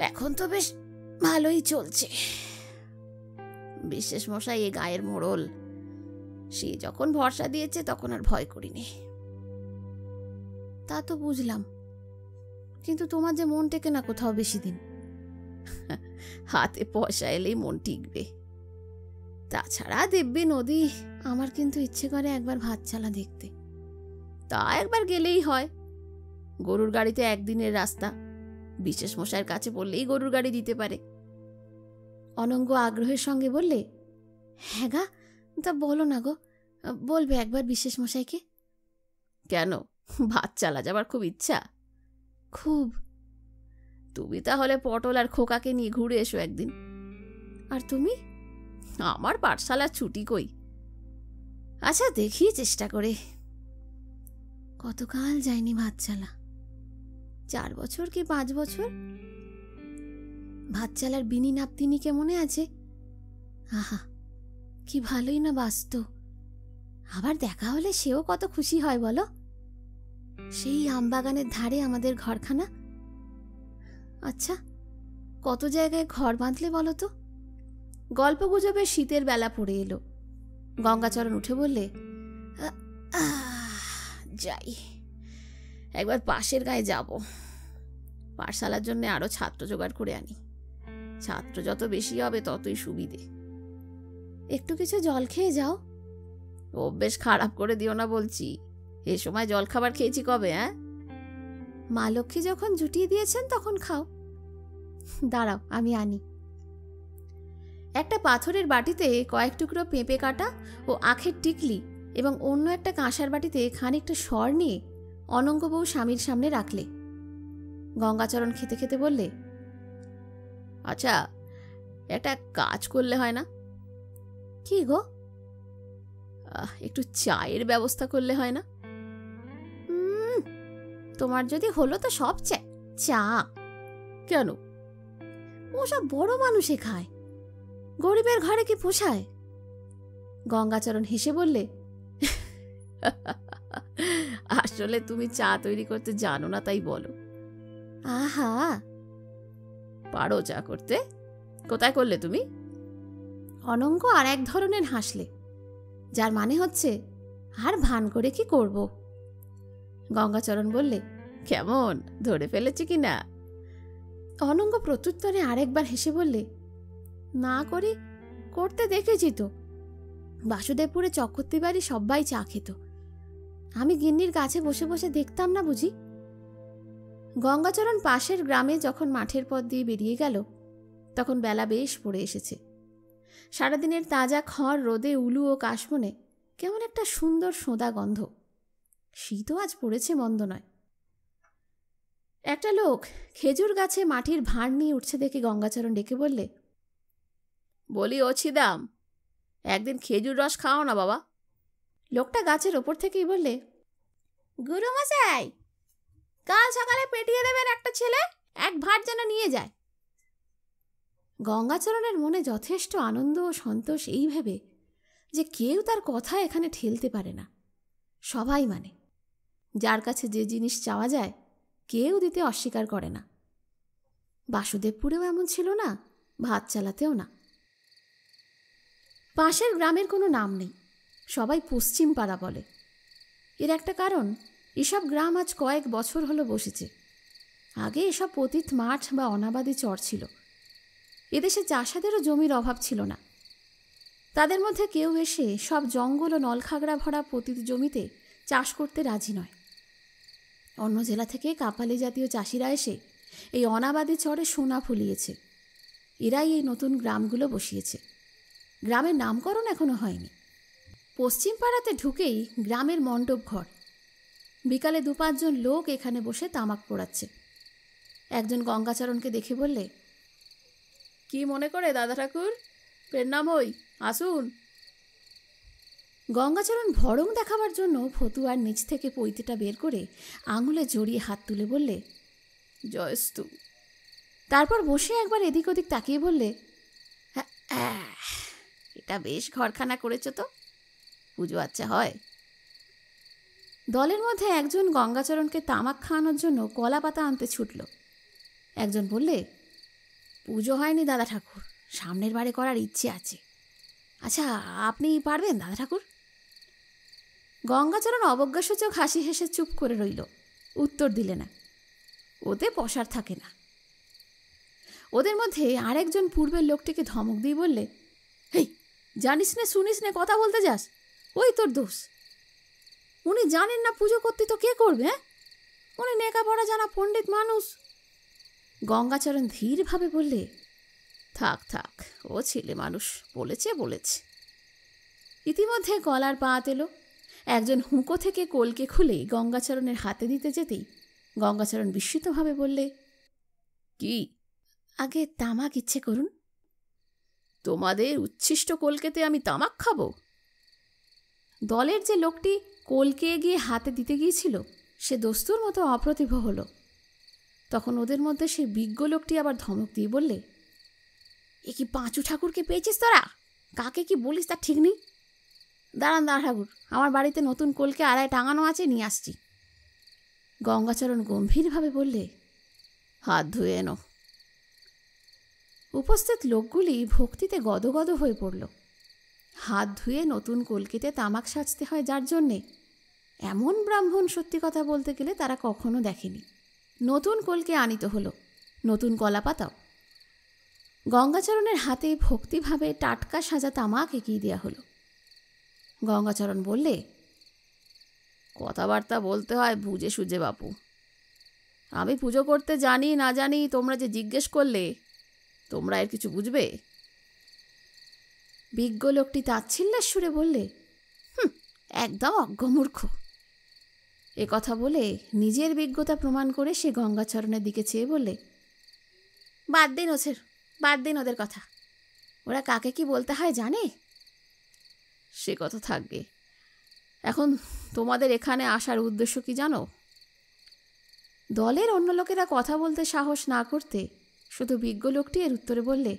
A: এখন তো বেশ ভালোই চলছে।
B: বিশেষ মশাই এ গায়ের মোড়ল, সে যখন ভরসা দিয়েছে তখন আর ভয় করিনি।
A: তা তো বুঝলাম, কিন্তু তোমার যে মন টেকে না কোথাও বেশি দিন।
B: হাতে পয়সা এলেই মন টিকবে।
A: তাছাড়া দেব্যি নদী, আমার কিন্তু ইচ্ছে করে একবার ভাতচালা দেখতে।
B: তা একবার গেলেই হয়। গরুর গাড়িতে একদিনের রাস্তা, বিশেষ মশাইয়ের কাছে বললেই গরুর গাড়ি দিতে পারে।
A: অনঙ্গ আগ্রহের সঙ্গে বললে, হ্যাঁ গা, তা বলো না গো, বলবে একবার বিশেষ মশাইকে।
B: কেন, ভাত চালা যাবার খুব ইচ্ছা?
A: খুব।
B: তুমি তাহলে পটল আর খোকাকে নিয়ে ঘুরে এসো একদিন।
A: আর তুমি?
B: আমার পাঠশালার ছুটি কই।
A: আচ্ছা দেখি চেষ্টা করে। কতকাল যায়নি ভাতচালা, 4 বছর কি 5 বছর। ভাতচালার বিনি নাপতিনিকে মনে আছে? আহা, কি ভালোই না বাসত। আবার দেখা হলে সেও কত খুশি হয় বলো। সেই আমবাগানের ধারে আমাদের ঘরখানা। আচ্ছা, কত জায়গায় ঘর বাঁধলে বলো তো। গল্প গুজবে শীতের বেলা পড়ে এলো। গঙ্গাচরণ উঠে বললে,
B: যাই, একবার পাশের গায়ে যাব। পাঠশালার জন্য আরো ছাত্র জোগাড় করে আনি। ছাত্র যত বেশি হবে ততই সুবিধে।
A: একটু কিছু জল খেয়ে যাও।
B: অভ্যেস খারাপ করে দিও না বলছি। এ সময় জল খাবার খেয়েছি কবে?
A: মা লক্ষ্মী যখন জুটিয়ে দিয়েছেন তখন খাও। দাঁড়াও আমি আনি। একটা পাথরের বাটিতে কয়েক টুকরো পেঁপে কাটা ও আখের টিকলি এবং অন্য একটা কাঁসার বাটিতে খানিকটা সর নিয়ে অনঙ্গ বউ স্বামীর সামনে রাখলে। গঙ্গাচরণ খেতে খেতে বললে,
B: আচ্ছা, একটা কাজ করলে হয় না?
A: কি গো?
B: একটু চায়ের ব্যবস্থা করলে হয় না?
A: তোমার যদি হলো তো সব চা।
B: কেন?
A: ওসব বড় মানুষে খায়, গরিবের ঘরে কি পোষায়? গঙ্গাচরণ হেসে বললে,
B: আসলে তুমি চা তৈরি করতে জানো না তাই বলো।
A: আহা,
B: পারো চা করতে? কোথায় করলে তুমি?
A: অনঙ্গ আর এক ধরনের হাসলে, যার মানে হচ্ছে আর ভান করে কি করব। গঙ্গাচরণ বললে,
B: কেমন, ধরে ফেলেছি কি না?
A: অনঙ্গ প্রত্যুত্তরে আরেকবার হেসে বললে, না করি করতে দেখেছি তো। বাসুদেবপুরে চক্রবর্তী বাড়ি সবাই চা খেত, আমি গিন্নির কাছে বসে বসে দেখতাম না বুঝি। গঙ্গাচরণ পাশের গ্রামে যখন মাঠের পথ দিয়ে বেরিয়ে গেল তখন বেলা বেশ পড়ে এসেছে। সারাদিনের তাজা খড় রোদে উলু ও কাশবনে কেমন একটা সুন্দর সোঁদা গন্ধ। শীতও আজ পড়েছে মন্দ নয়। একটা লোক খেজুর গাছে মাটির ভাঁড় নিয়ে উঠছে দেখে গঙ্গাচরণ ডেকে বললে,
B: বলি ও ছিদাম, একদিন খেজুর রস খাও না বাবা।
A: লোকটা গাছের ওপর থেকেই বললে, গুরুমশাই, কাল সকালে পেটিয়ে দেবেন একটা ছেলে, এক ভাঁড় যেন নিয়ে যায়। গঙ্গাচরণের মনে যথেষ্ট আনন্দ ও সন্তোষ এই ভেবে যে কেউ তার কথা এখানে ঠেলতে পারে না, সবাই মানে। যার কাছে যে জিনিস চাওয়া যায় কেউ দিতে অস্বীকার করে না। বাসুদেবপুরেও এমন ছিল না, ভাত চালাতেও না। পাশের গ্রামের কোনো নাম নেই, সবাই পশ্চিম পাড়া বলে। এর একটা কারণ, এসব গ্রাম আজ কয়েক বছর হলো বসেছে। আগে এসব পতিত মাঠ বা অনাবাদি চর ছিল। এদেশে চাষাদেরও জমির অভাব ছিল না। তাদের মধ্যে কেউ এসে সব জঙ্গল ও নলখাগড়া ভরা পতিত জমিতে চাষ করতে রাজি নয়। অন্য জেলা থেকে কাপালি জাতীয় চাষিরা এসে এই অনাবাদি চরে সোনা ফলিয়েছে। এরাই এই নতুন গ্রামগুলো বসিয়েছে। গ্রামের নামকরণ এখনো হয়নি। পশ্চিম পাড়াতে ঢুকেই গ্রামের মণ্ডপ ঘর। বিকালে 2-5 জন লোক এখানে বসে তামাক পোড়াচ্ছে। একজন গঙ্গাচরণকে দেখে বললে,
B: কি মনে করে দাদা ঠাকুর, প্রণাম হই, আসুন।
A: গঙ্গাচরণ ভড়ং দেখাবার জন্য ফতুয়ার নিচ থেকে পৈতেটা বের করে আঙুলে জড়িয়ে হাত তুলে বললে,
B: জয়স্তু।
A: তারপর বসে একবার এদিক ওদিক তাকিয়ে বললে,
B: এটা বেশ ঘরখানা করেছ তো, পুজো আচ্ছা হয়।
A: দলের মধ্যে একজন গঙ্গাচরণকে তামাক খাওয়ানোর জন্য কলা পাতা আনতে ছুটল। একজন বললে, পুজো হয়নি দাদা ঠাকুর, সামনের বারে করার ইচ্ছে আছে। আচ্ছা, আপনি পারবেন দাদা ঠাকুর? গঙ্গাচরণ অবজ্ঞাসূচক হাসি হেসে চুপ করে রইল, উত্তর দিলে না। ওতে পসার থাকে না। ওদের মধ্যে আরেকজন পূর্বের লোকটিকে ধমক দিয়ে বললে, হেই, জানিস নে শুনিস নে কথা বলতে যাস, ওই তোর দোষ। উনি জানেন না পুজো করতে তো কে করবে? হ্যাঁ, উনি লেখাপড়া জানা পণ্ডিত মানুষ। গঙ্গাচরণ ধীরভাবে বললে,
B: থাক থাক, ও ছেলে মানুষ, বলেছে।
A: ইতিমধ্যে গলার পাত এলো। একজন হুঁকো থেকে কলকে খুলে গঙ্গাচরণের হাতে দিতে যেতেই গঙ্গাচরণ বিস্মিতভাবে বললে,
B: কি?
A: আগে তামাক ইচ্ছে করুন।
B: তোমাদের উচ্ছিষ্ট কলকেতে আমি তামাক খাবো?
A: দলের যে লোকটি কলকে গিয়ে হাতে দিতে গিয়েছিল সে দস্তুর মতো অপ্রতিভ হল। তখন ওদের মধ্যে সেই বিজ্ঞ লোকটি আবার ধমক দিয়ে বললে, এ কি পাঁচু ঠাকুরকে পেয়েছিস তোরা? কাকে কি বলিস তা ঠিক নেই। দাঁড়ান দাঁড়া ঠাকুর, আমার বাড়িতে নতুন কলকে আড়ায় টাঙানো আছে, নিয়ে আসছি। গঙ্গাচরণ গম্ভীরভাবে বললে,
B: হাত ধুয়ে এনো।
A: উপস্থিত লোকগুলি ভক্তিতে গদগদ হয়ে পড়ল। হাত ধুয়ে নতুন কলকিতে তামাক সাজতে হয় যার জন্যে, এমন ব্রাহ্মণ সত্যি কথা বলতে গেলে তারা কখনো দেখেনি। নতুন কলকে আনিত হলো, নতুন কলা পাতাও। গঙ্গাচরণের হাতে ভক্তিভাবে টাটকা সাজা তামাক এগিয়ে দেওয়া হলো। গঙ্গাচরণ বললে,
B: কথাবার্তা বলতে হয় বুঝে সুঝে বাপু। আমি পুজো করতে জানি না জানি তোমরা যে জিজ্ঞেস করলে, তোমরা এর কিছু বুঝবে?
A: বিজ্ঞ লোকটি তাচ্ছিল্যের সুরে বললে, একদম অজ্ঞমূর্খ। এ কথা বলে নিজের বিজ্ঞতা প্রমাণ করে সে গঙ্গাচরণের দিকে চেয়ে বললে, বাদ দিন ওদের কথা। ওরা কাকে কি বলতে হয় জানে?
B: সে কথা থাকবে। এখন তোমাদের এখানে আসার উদ্দেশ্য কি জানো?
A: দলের অন্য লোকেরা কথা বলতে সাহস না করতে শুধু বিজ্ঞ লোকটি এর উত্তরে বললে,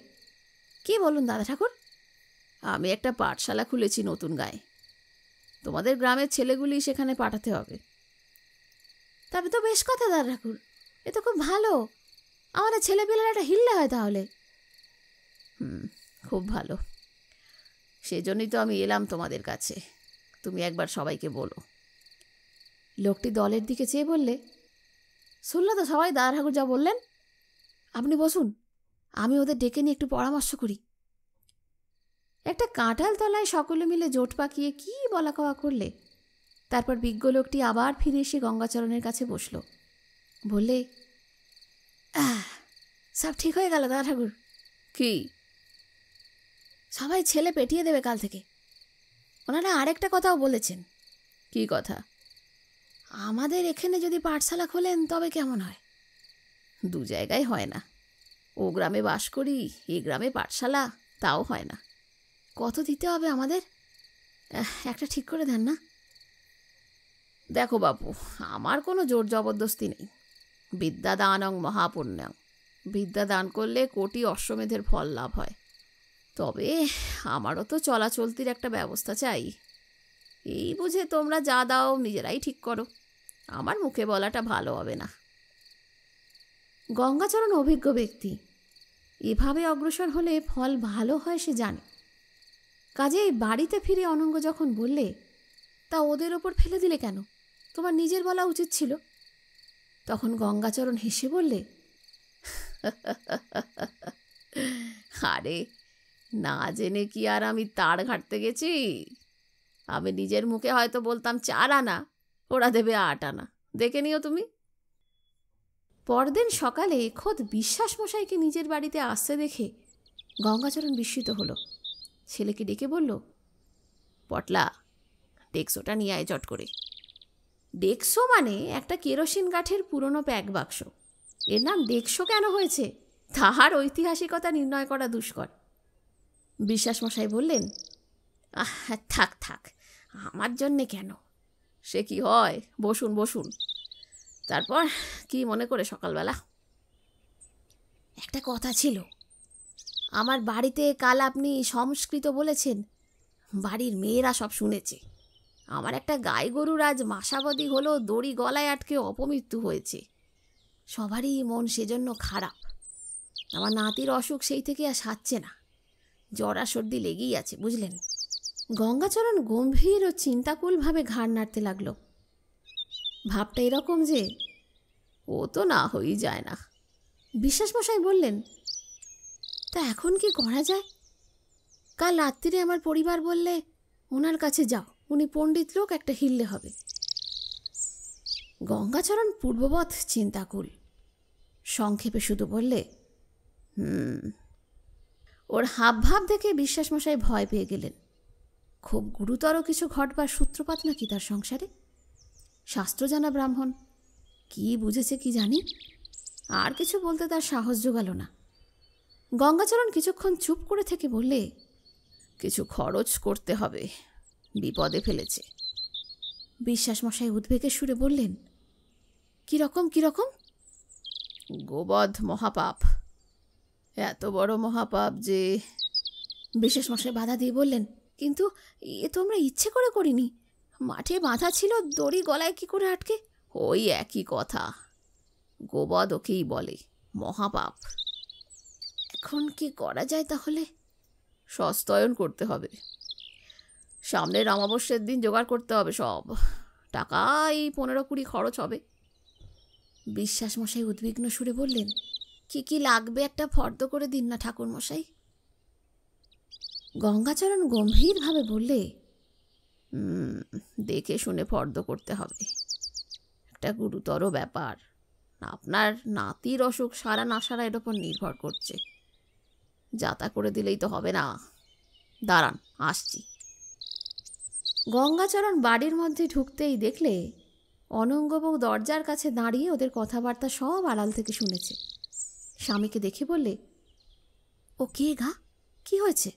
A: কি বলুন দাদা ঠাকুর?
B: আমি একটা পাঠশালা খুলেছি নতুন গায়ে, তোমাদের গ্রামের ছেলেগুলি সেখানে পাঠাতে হবে।
A: তবে তো বেশ কথা দাদা ঠাকুর, এ তো খুব ভালো। আমাদের ছেলেপিলেরা একটা হিল্লে হয় তাহলে।
B: খুব ভালো। সেজন্যই তো আমি এলাম তোমাদের কাছে। তুমি একবার সবাইকে বলো।
A: লোকটি দলের দিকে চেয়ে বললে, শুনলে তো সবাই দাদা ঠাকুর যা বললেন। আপনি বসুন, আমি ওদের ডেকে নিয়ে একটু পরামর্শ করি। একটা কাঁঠাল তলায় সকলে মিলে জোট পাকিয়ে কি বলা কওয়া করলে। তারপর বিজ্ঞ লোকটি আবার ফিরে এসে গঙ্গাচরণের কাছে বসল। বললে, সব ঠিক হয়ে গেল দাদা ঠাকুর।
B: কি?
A: সবাই ছেলে পেটিয়ে দেবে কাল থেকে। ওনারা আরেকটা কথাও বলেছেন।
B: কি কথা?
A: আমাদের এখানে যদি পাঠশালা খোলেন তবে কেমন হয়?
B: দু জায়গায় হয় না। ও গ্রামে বাস করি, এ গ্রামে পাঠশালা, তাও হয় না।
A: কত দিতে হবে আমাদের? একটা ঠিক করে দেন না।
B: দেখো বাপু, আমার কোনো জোর জবরদস্তি নেই। বিদ্যা দানং মহাপুণ্যং। বিদ্যা দান করলে কোটি অশ্বমেধের ফল লাভ হয়। তবে আমারও তো চলাচলতির একটা ব্যবস্থা চাই। এই বুঝে তোমরা যা দাও নিজেরাই ঠিক করো। আমার মুখে বলাটা ভালো হবে না।
A: গঙ্গাচরণ অভিজ্ঞ ব্যক্তি, এভাবে অগ্রসর হলে ফল ভালো হয় সে জানে। কাজেই বাড়িতে ফিরে অনঙ্গ যখন বললে, তা ওদের ওপর ফেলে দিলে কেন? তোমার নিজের বলা উচিত ছিল। তখন গঙ্গাচরণ হেসে বললে,
B: আরে না জেনে কি আর আমি তার ঘাটতে গেছি? আমি নিজের মুখে হয়তো বলতাম 4 আনা, ওরা দেবে 8 আনা। দেখে নিও তুমি।
A: পরদিন সকালে খোদ বিশ্বাস মশাইকে নিজের বাড়িতে আসতে দেখে গঙ্গাচরণ বিস্মিত হলো। ছেলেকে ডেকে বলল,
B: পটলা, ডেক্সোটা নিয়ে আয় চট করে।
A: ডেক্সো মানে একটা কেরোসিন কাঠের পুরনো প্যাক বাক্স। এর নাম ডেক্সো কেন হয়েছে তাহার ঐতিহাসিকতা নির্ণয় করা দুষ্কর। বিশ্বাস মশাই বললেন,
B: থাক, আমার জন্যে কেন? সে কি হয়, বসুন বসুন। তারপর কি মনে করে সকালবেলা?
A: একটা কথা ছিল। আমার বাড়িতে কাল আপনি সংস্কৃত বলেছেন, বাড়ির মেয়েরা সব শুনেছে।
B: আমার একটা গাই গরুর আজ মাসাবধি হলো দড়ি গলায় আটকে অপমৃত্যু হয়েছে।
A: সবারই মন সেজন্য খারাপ।
B: আমার নাতির অসুখ সেই থেকে আর সারছে না, জ্বর আর সর্দি লেগেই আছে, বুঝলেন।
A: গঙ্গাচরণ গম্ভীর ও চিন্তাকুলভাবে ঘাড় নাড়তে লাগলো। ভাবটা এরকম যে,
B: ও তো না হয়েই যায় না।
A: বিশ্বাসমশাই বললেন, তা এখন কি করা যায়? কাল রাত্রিরে আমার পরিবার বললে, ওনার কাছে যাও, উনি পণ্ডিত লোক, একটা হিললে হবে। গঙ্গাচরণ পূর্ববৎ চিন্তাকুল। সংক্ষেপে শুধু বললে, ওর হাবভাব দেখে বিশ্বাসমশাই ভয় পেয়ে গেলেন। খুব গুরুতর কিছু ঘটবার সূত্রপাত নাকি তার সংসারে? শাস্ত্র জানা ব্রাহ্মণ, কি বুঝেছে কি জানি। আর কিছু বলতে তার সাহস জোগাল না। গঙ্গাচরণ কিছুক্ষণ চুপ করে থেকে বললে,
B: কিছু খরচ করতে হবে, বিপদে ফেলেছে।
A: বিশ্বাসমশাই উদ্বেগের সুরে বললেন, কিরকম কিরকম?
B: গোবধ মহাপাপ, এত বড় মহাপাপ যে।
A: বিশ্বাসমশাই বাধা দিয়ে বললেন, কিন্তু এ তো আমরা ইচ্ছে করে করিনি। মাঠে বাঁধা ছিল, দড়ি গলায় কি করে আটকে?
B: ওই একই কথা, গোবধ ওকেই বলে, মহাপাপ।
A: এখন কি করা যায় তাহলে?
B: সস্তয়ন করতে হবে। সামনের অমাবস্যার দিন জোগাড় করতে হবে সব। টাকা এই 15-20 খরচ হবে।
A: বিশ্বাসমশাই উদ্বিগ্ন সুরে বললেন, কি কি লাগবে একটা ফর্দ করে দিন না ঠাকুরমশাই। গঙ্গাচরণ গম্ভীরভাবে বললে,
B: দেখে শুনে ফর্দ করতে হবে। একটা গুরুতর ব্যাপার। আপনার নাতির অসুখ সারা না সারা এর ওপর নির্ভর করছে। যাতা করে দিলেই তো হবে না। দাঁড়ান, আসছি।
A: গঙ্গাচরণ বাড়ির মধ্যে ঢুকতেই দেখলে অনঙ্গবউ দরজার কাছে দাঁড়িয়ে ওদের কথাবার্তা সব আড়াল থেকে শুনেছে। স্বামীকে দেখে বললে, ও কে গা, কি হয়েছে?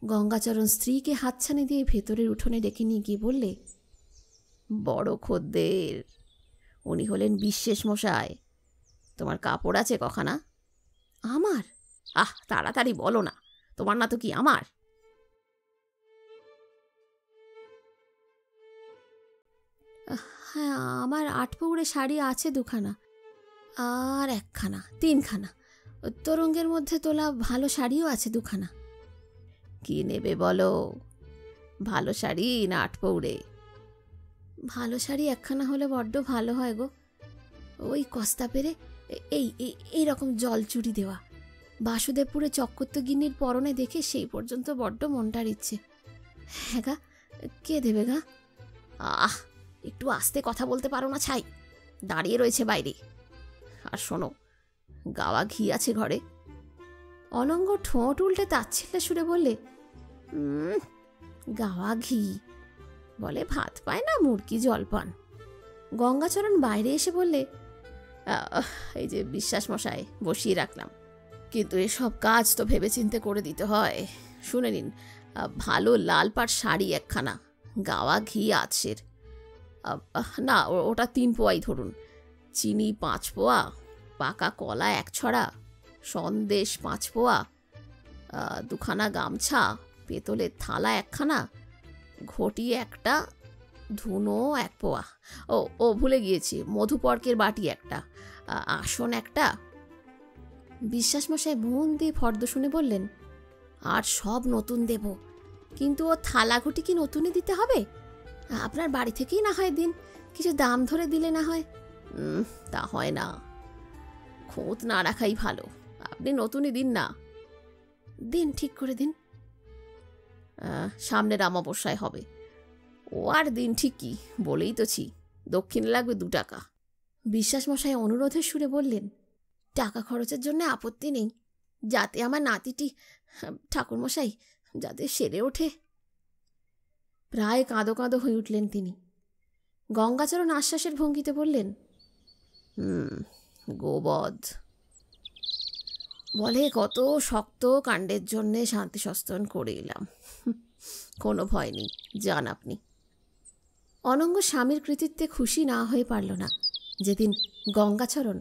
A: গঙ্গাচরণ স্ত্রীকে হাতছানি দিয়ে ভেতরের উঠোনে ডেকে নিয়ে গিয়ে বললে,
B: বড় খদ্দের, উনি হলেন বিশ্বাস মশাই। তোমার কাপড় আছে কখানা?
A: আমার?
B: তাড়াতাড়ি বলো না, তোমার না তো কি আমার?
A: হ্যাঁ, আমার 8 পৌড়ে শাড়ি আছে 2খানা, আর 1খানা, 3খানা। তরঙ্গের মধ্যে তোলা ভালো শাড়িও আছে 2খানা।
B: কি নেবে বলো? ভালো শাড়ি না 8 পৌড়ে?
A: ভালো শাড়ি 1খানা হলে বড্ড ভালো হয় গো। ওই কস্তা পেরে এইরকম জল চুড়ি দেওয়া। বাসুদেবপুরে চক্করতগিন্নির পরনে দেখে সেই পর্যন্ত বড্ড মনটার ইচ্ছে। হ্যাঁ গা, কে দেবে গা?
B: একটু আস্তে কথা বলতে পারো না ছাই? দাঁড়িয়ে রয়েছে বাইরে। আর শোনো, গাওয়া ঘি আছে ঘরে?
A: অনঙ্গ ঠোঁট উল্টে তাচ্ছিল্যে সুরে বললে, গাওয়া ঘি?
B: বলে ভাত পায় না মুরকি জলপান।
A: গঙ্গাচরণ বাইরে এসে বললে,
B: এই যে বিশ্বাস মশাই, বসিয়ে রাখলাম, কিন্তু এসব কাজ তো ভেবেচিন্তে করে দিতে হয়। শুনে নিন, ভালো লাল পাড় শাড়ি 1খানা, গাওয়া ঘি আতসের, না ওটা 3 পোয়াই ধরুন, চিনি 5 পোয়া, পাকা কলা 1 ছড়া, সন্দেশ 5 পোয়া, 2খানা গামছা, পেতলের থালা 1খানা, ঘটি 1টা, ধুনো 1 পোয়া। ও ভুলে গিয়েছি, মধুপর্কের বাটি 1টা, আসন 1টা।
A: বিশ্বাসমশাই মন দিয়ে ফর্দ শুনে বললেন, আর সব নতুন দেব, কিন্তু ও থালা ঘটি কি নতুনই দিতে হবে? আপনার বাড়ি থেকেই না হয় দিন, কিছু দাম ধরে দিলে না হয়।
B: তা হয় না, খোঁত না রাখাই ভালো। আপনি নতুনই দিন না।
A: দিন, ঠিক করে দিন।
B: সামনের অমাবস্যায় হবে। ও আর দিন ঠিকই, বলেই তোছি, দক্ষিণে লাগবে 2 টাকা।
A: বিশ্বাসমশাই অনুরোধের সুরে বললেন, টাকা খরচের জন্য আপত্তি নেই, যাতে আমার নাতিটি, ঠাকুরমশাই, যাতে সেরে ওঠে। প্রায় কাঁদো কাঁদো হয়ে উঠলেন তিনি। গঙ্গাচরণ আশ্বাসের ভঙ্গিতে বললেন,
B: গোবধ বলে কত শক্ত কাণ্ডের জন্যে শান্তি সস্তন করে এলাম। কোনো ভয় নেই, যান আপনি।
A: অনঙ্গ স্বামীর কৃতিত্বে খুশি না হয়ে পারল না। যেদিন গঙ্গাচরণ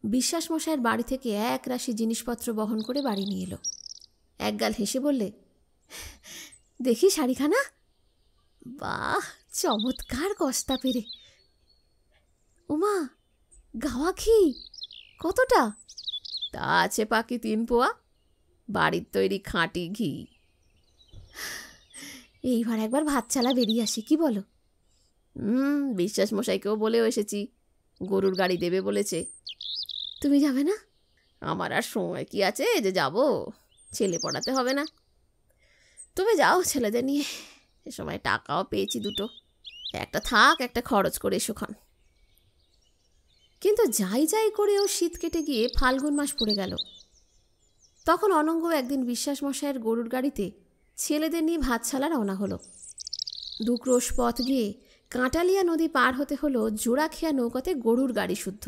A: বিশ্বাস মশাইয়ের বাড়ি থেকে এক রাশি জিনিসপত্র বহন করে বাড়ি নিয়ে এলো, একগাল হেসে বললে, দেখি শাড়িখানা, বাহ চমৎকার কস্তা পেরে। উমা, গাওয়া ঘি কতটা?
B: তা আছে পাকি 3 পোয়া, বাড়ির তৈরি খাঁটি ঘি।
A: এইবার একবার ভাত চালা বেরিয়ে আসি, কি বলো?
B: বিশ্বাস মশাইকেও বলেও এসেছি, গরুর গাড়ি দেবে বলেছে।
A: তুমি যাবে না?
B: আমার আর সময় কি আছে যে যাব, ছেলে পড়াতে হবে না। তুমি যাও ছেলেদের নিয়ে, এ সময় টাকাও পেয়েছি 2টো, একটা থাক একটা খরচ করে এসোক্ষণ।
A: কিন্তু যাই যাই করেও শীত কেটে গিয়ে ফাল্গুন মাস পড়ে গেল। তখন অনঙ্গ একদিন বিশ্বাস মশাইয়ের গরুর গাড়িতে ছেলেদের নিয়ে ভাতশালা রওনা হলো। 2 ক্রোশ পথ গিয়ে কাঁটালিয়া নদী পার হতে হলো জোড়াখিয়া নৌকাতে গরুর গাড়ি শুদ্ধ।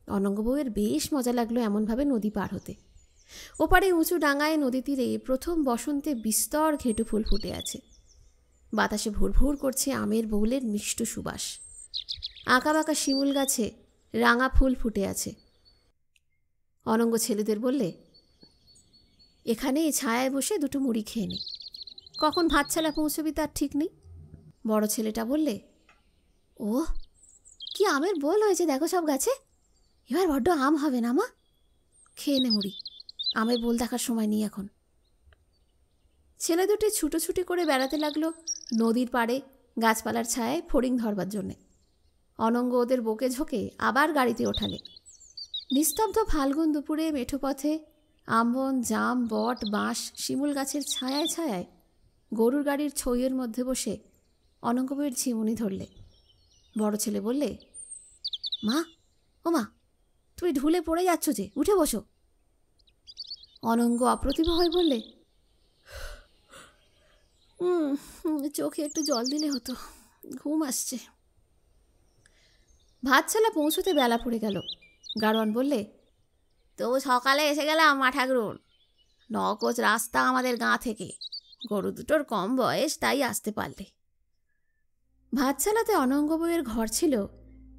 A: অনঙ্গ বউয়ের বেশ মজা লাগলো এমনভাবে নদী পার হতে। ওপারে উঁচু ডাঙায় নদী তীরে প্রথম বসন্তে বিস্তর ঘেটু ফুল ফুটে আছে। বাতাসে ভুরভুর করছে আমের বউলের মিষ্ট সুবাস। আঁকাবাঁকা শিমুল গাছে রাঙা ফুল ফুটে আছে। অনঙ্গ ছেলেদের বললে, এখানে ছায়ায় বসে 2টো মুড়ি খেয়ে নে, কখন ভাতছালা পৌঁছবি তার ঠিক নেই। বড় ছেলেটা বললে, ও কি আমের বোল হয়েছে দেখো সব গাছে, এবার বড্ড আম হবে না মা, খেয়ে নে মুড়ি, আমের বোল দেখার সময় নেই এখন। ছেলে দুটি ছুটোছুটি করে বেড়াতে লাগলো নদীর পাড়ে গাছপালার ছায়ায় ফড়িং ধরবার জন্যে। অনঙ্গ ওদের বকে ঝোঁকে আবার গাড়িতে ওঠালে। নিস্তব্ধ ফাল্গুন দুপুরে মেঠো পথে আমবন, জাম, বট, বাঁশ, শিমুল গাছের ছায়ায় ছায়ায় গরুর গাড়ির ছইয়ের মধ্যে বসে অনঙ্গ বউয়ের ঝিমুনি ধরলে। বড় ছেলে বললে, মা, ও মা, তুমি ঢুলে পড়ে যাচ্ছ যে, উঠে বসো। অনঙ্গ অপ্রতিভ হয়ে বললে, চোখে একটু জল দিলে হতো, ঘুম আসছে। ভাতছালা পৌঁছতে বেলা পড়ে গেল। গাড়োয়ান বললে,
B: তবু সকালে এসে গেলাম মা ঠাকুরুন, 9 কোচ রাস্তা আমাদের গাঁ থেকে, গরু দুটোর কম বয়স তাই আসতে পারলে।
A: ভাতছালাতে অনঙ্গ বউয়ের ঘর ছিল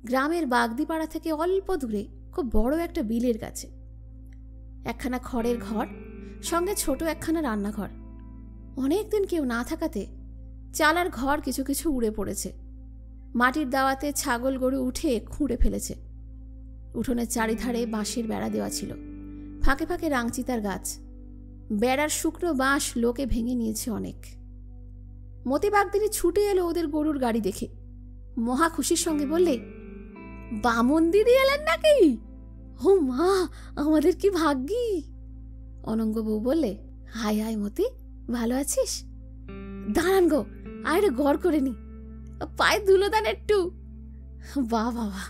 A: গ্রামের বাগদিপাড়া থেকে অল্প দূরে খুব বড় একটা বিলের কাছে। একখানা খড়ের ঘর, সঙ্গে ছোট একখানা রান্নাঘর। অনেক দিন কেউ না থাকাতে চালার ঘর কিছু কিছু উড়ে পড়েছে। মাটির দাওয়াতে ছাগল গরু উঠে খুঁড়ে ফেলেছে। উঠোনের চারিধারে বাঁশের বেড়া দেওয়া ছিল, ফাঁকে ফাঁকে রাংচিতার গাছ। বেড়ার শুকনো বাঁশ লোকে ভেঙে নিয়েছে অনেক। মতি বাগদিনী ছুটে এলো ওদের গরুর গাড়ি দেখে, মহা খুশির সঙ্গে বললে, বামন দিদি এলেন নাকি? ও মা, আমাদের কি ভাগ্যি। অনঙ্গ বউ বললে, হাই হাই মতি, ভালো আছিস? দাঁড়ান গো, আরে গড় করে নি, পায়ে ধুলো দান একটু। বাহ বাবা,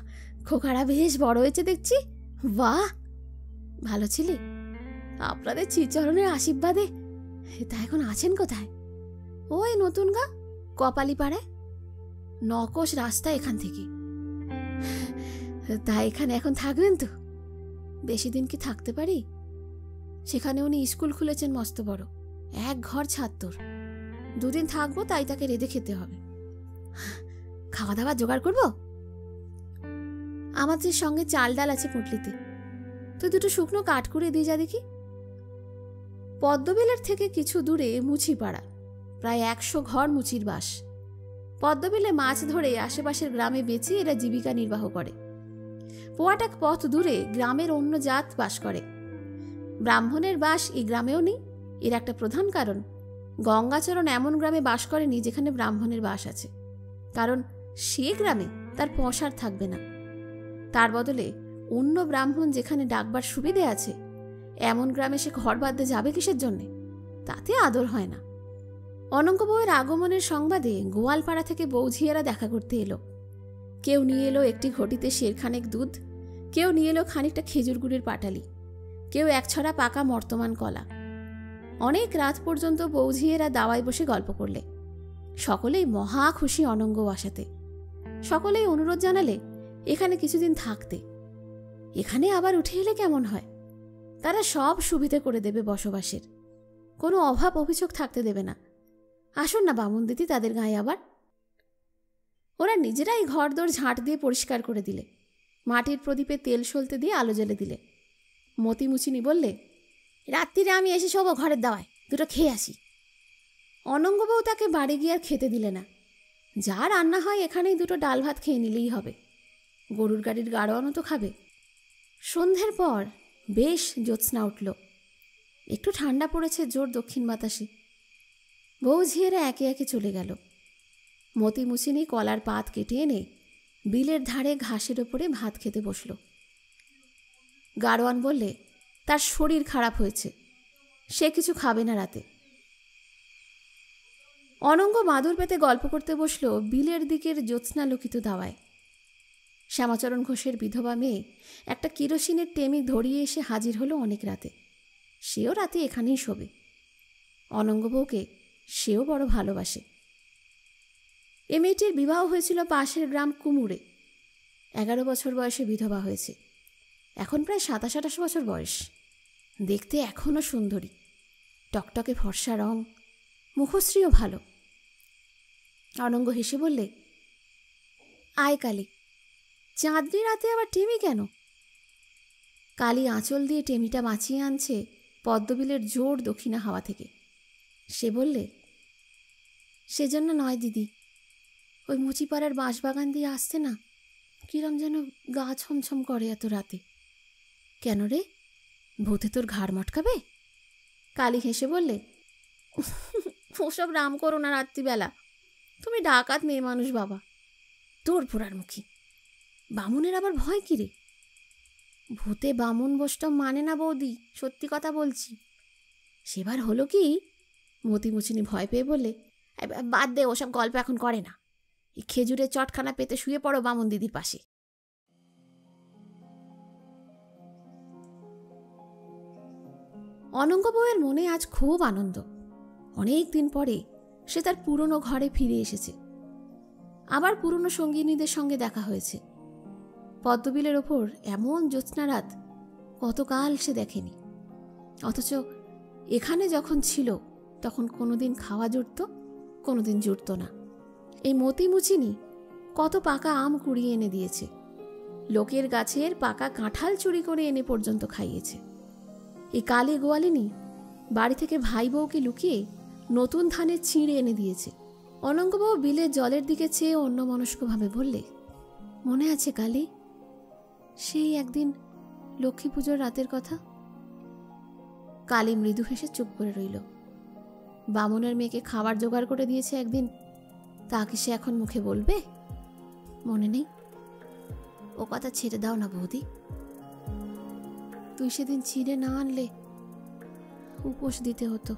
A: খোকারা বেশ বড় হয়েছে দেখছি, বাহ। ভালো ছিলি? আপনাদের শ্রীচরণের আশীর্বাদে। তা এখন আছেন কোথায়? ওই নতুন গা, কপালি পাড়ায়, 9 কোষ রাস্তা এখান থেকে। তা এখানে এখন থাকবেন তো? বেশি দিন কি থাকতে পারি? সেখানে উনি স্কুল খুলেছেন মস্ত বড়, 1 ঘর ছাত্তর। 2 দিন থাকবো, তাই তাকে রেঁধে খেতে হবে। খাওয়া দাওয়া জোগাড় করবো? আমাদের সঙ্গে চাল ডাল আছে পুঁটলিতে, তুই 2টো শুকনো কাঠ করে দিয়ে যা দেখি। পদ্মবিলের থেকে কিছু দূরে মুচিপাড়া, প্রায় 100 ঘর মুচির বাস। পদ্মবিলে মাছ ধরে আশেপাশের গ্রামে বেচে এরা জীবিকা নির্বাহ করে। পোয়াটাক পথ দূরে গ্রামের অন্য জাত বাস করে। ব্রাহ্মণের বাস এই গ্রামেও নেই। এর একটা প্রধান কারণ, গঙ্গাচরণ এমন গ্রামে বাস করেনি যেখানে ব্রাহ্মণের বাস আছে, কারণ সে গ্রামে তার পসার থাকবে না। তার বদলে অন্য ব্রাহ্মণ যেখানে ডাকবার সুবিধে আছে, এমন গ্রামে সে ঘর বাঁধতে যাবে কিসের জন্যে? তাতে আদর হয় না। অনঙ্গ বউয়ের আগমনের সংবাদে গোয়ালপাড়া থেকে বৌঝিয়েরা দেখা করতে এলো। কেউ নিয়ে এলো একটি ঘটিতে সেরখানেক দুধ, কেউ নিয়ে এলো খানিকটা খেজুর গুড়ের পাটালি, কেউ 1 ছড়া পাকা মর্তমান কলা। অনেক রাত পর্যন্ত বৌঝিয়েরা দাওয়ায় বসে গল্প করলে। সকলেই মহা খুশি অনঙ্গ আসাতে। সকলেই অনুরোধ জানালে এখানে কিছুদিন থাকতে। এখানে আবার উঠে এলে কেমন হয়? তারা সব সুবিধে করে দেবে বসবাসের, কোনো অভাব অভিযোগ থাকতে দেবে না। আসুন না বামুন দিদি তাদের গায়ে আবার। ওরা নিজেরাই ঘরদোর ঝাঁট দিয়ে পরিষ্কার করে দিলে, মাটির প্রদীপে তেল সলতে দিয়ে আলো জ্বেলে দিলে। মতি মুচিনি বললে, রাত্রিরে আমি এসে শোবো ঘরের দাওয়ায়, দুটো খেয়ে আসি। অনঙ্গবউ তাকে বাড়ি গিয়ে আর খেতে দিলে না। যা রান্না হয় এখানেই দুটো ডাল ভাত খেয়ে নিলেই হবে। গরুর গাড়ির গাড়োয়ানও তো খাবে। সন্ধ্যের পর বেশ জ্যোৎস্না উঠল। একটু ঠান্ডা পড়েছে জোর দক্ষিণ বাতাসে। বউ ঝিয়েরা একে একে চলে গেল। মতি মুচিনি কলার পাত কেটে এনে বিলের ধারে ঘাসের ওপরে ভাত খেতে বসল। গাড়োয়ান বললে তার শরীর খারাপ হয়েছে, সে কিছু খাবে না রাতে। অনঙ্গ মাদুর পেতে গল্প করতে বসল বিলের দিকের জ্যোৎস্নালোকিত দাওয়ায়। শ্যামাচরণ ঘোষের বিধবা মেয়ে একটা কেরোসিনের টেমি ধরিয়ে এসে হাজির হলো অনেক রাতে। সেও রাতে এখানেই শোবে। অনঙ্গবউকে সেও বড় ভালোবাসে। এ মেয়েটির বিবাহ হয়েছিল পাশের গ্রাম কুমুরে। 11 বছর বয়সে বিধবা হয়েছে। এখন প্রায় 27-28 বছর বয়স। দেখতে এখনও সুন্দরী, টকটকে ফর্সা রং, মুখশ্রীও ভালো। অনঙ্গ হেসে বললে, আয় কালী, চাঁদনি রাতে আবার টেমি কেন? কালী আঁচল দিয়ে টেমিটা বাঁচিয়ে আনছে পদ্মবিলের জোর দক্ষিণা হাওয়া থেকে। সে বললে, সেজন্য নয় দিদি, ওই মুচিপাড়ার বাঁশবাগান দিয়ে আসতে না কিরম যেন গা ছমছম করে এত রাতে। কেন রে, ভূতে তোর ঘাড় মটকাবে? কালী হেসে বললে, ওসব রাম করো না রাত্রিবেলা, তুমি ডাকাত মেয়ে মানুষ বাবা, তোর পোড়ার মুখী। বামুনের আবার ভয় কি রে? ভূতে বামুন বৈষ্ণব মানে না বৌদি, সত্যি কথা বলছি। সেবার হলো কি, মতি মুচিনি ভয় পেয়ে বললে, বাদ দে, ওসব গল্প এখন করে না। এই খেজুরের চটখানা পেতে শুয়ে পড়ো বামুন দিদির পাশে। অনঙ্গ বউয়ের মনে আজ খুব আনন্দ। অনেক দিন পরে সে তার পুরনো ঘরে ফিরে এসেছে। আবার পুরনো সঙ্গিনীদের সঙ্গে দেখা হয়েছে। পদ্মবিলের ওপর এমন জ্যোৎস্না রাত কতকাল সে দেখেনি। অথচ এখানে যখন ছিল তখন কোনোদিন খাওয়া জুটত, কোনোদিন জুটত না। এই মতি মুচিনি কত পাকা আম কুড়িয়ে এনে দিয়েছে, লোকের গাছের পাকা কাঁঠাল চুরি করে এনে পর্যন্ত খাইয়েছে। এই কালী গোয়ালিনী বাড়ি থেকে ভাই বউকে লুকিয়ে নতুন ধানের ছিঁড়ে এনে দিয়েছে। অনঙ্গবউ বিলের জলের দিকে চেয়ে অন্যমনস্কভাবে বললে, মনে আছে কালী, সেই একদিন লক্ষ্মী পুজোর রাতের কথা? কালী মৃদু হেসে চুপ করে রইল। বামুনের মেয়েকে খাবার জোগাড় করে দিয়েছে একদিন, তা কি সে এখন মুখে বলবে? মনে নেই? ও কথা ছেড়ে দাও না বৌদি। তুই সেদিন ছিঁড়ে না আনলে উপোস দিতে হতো।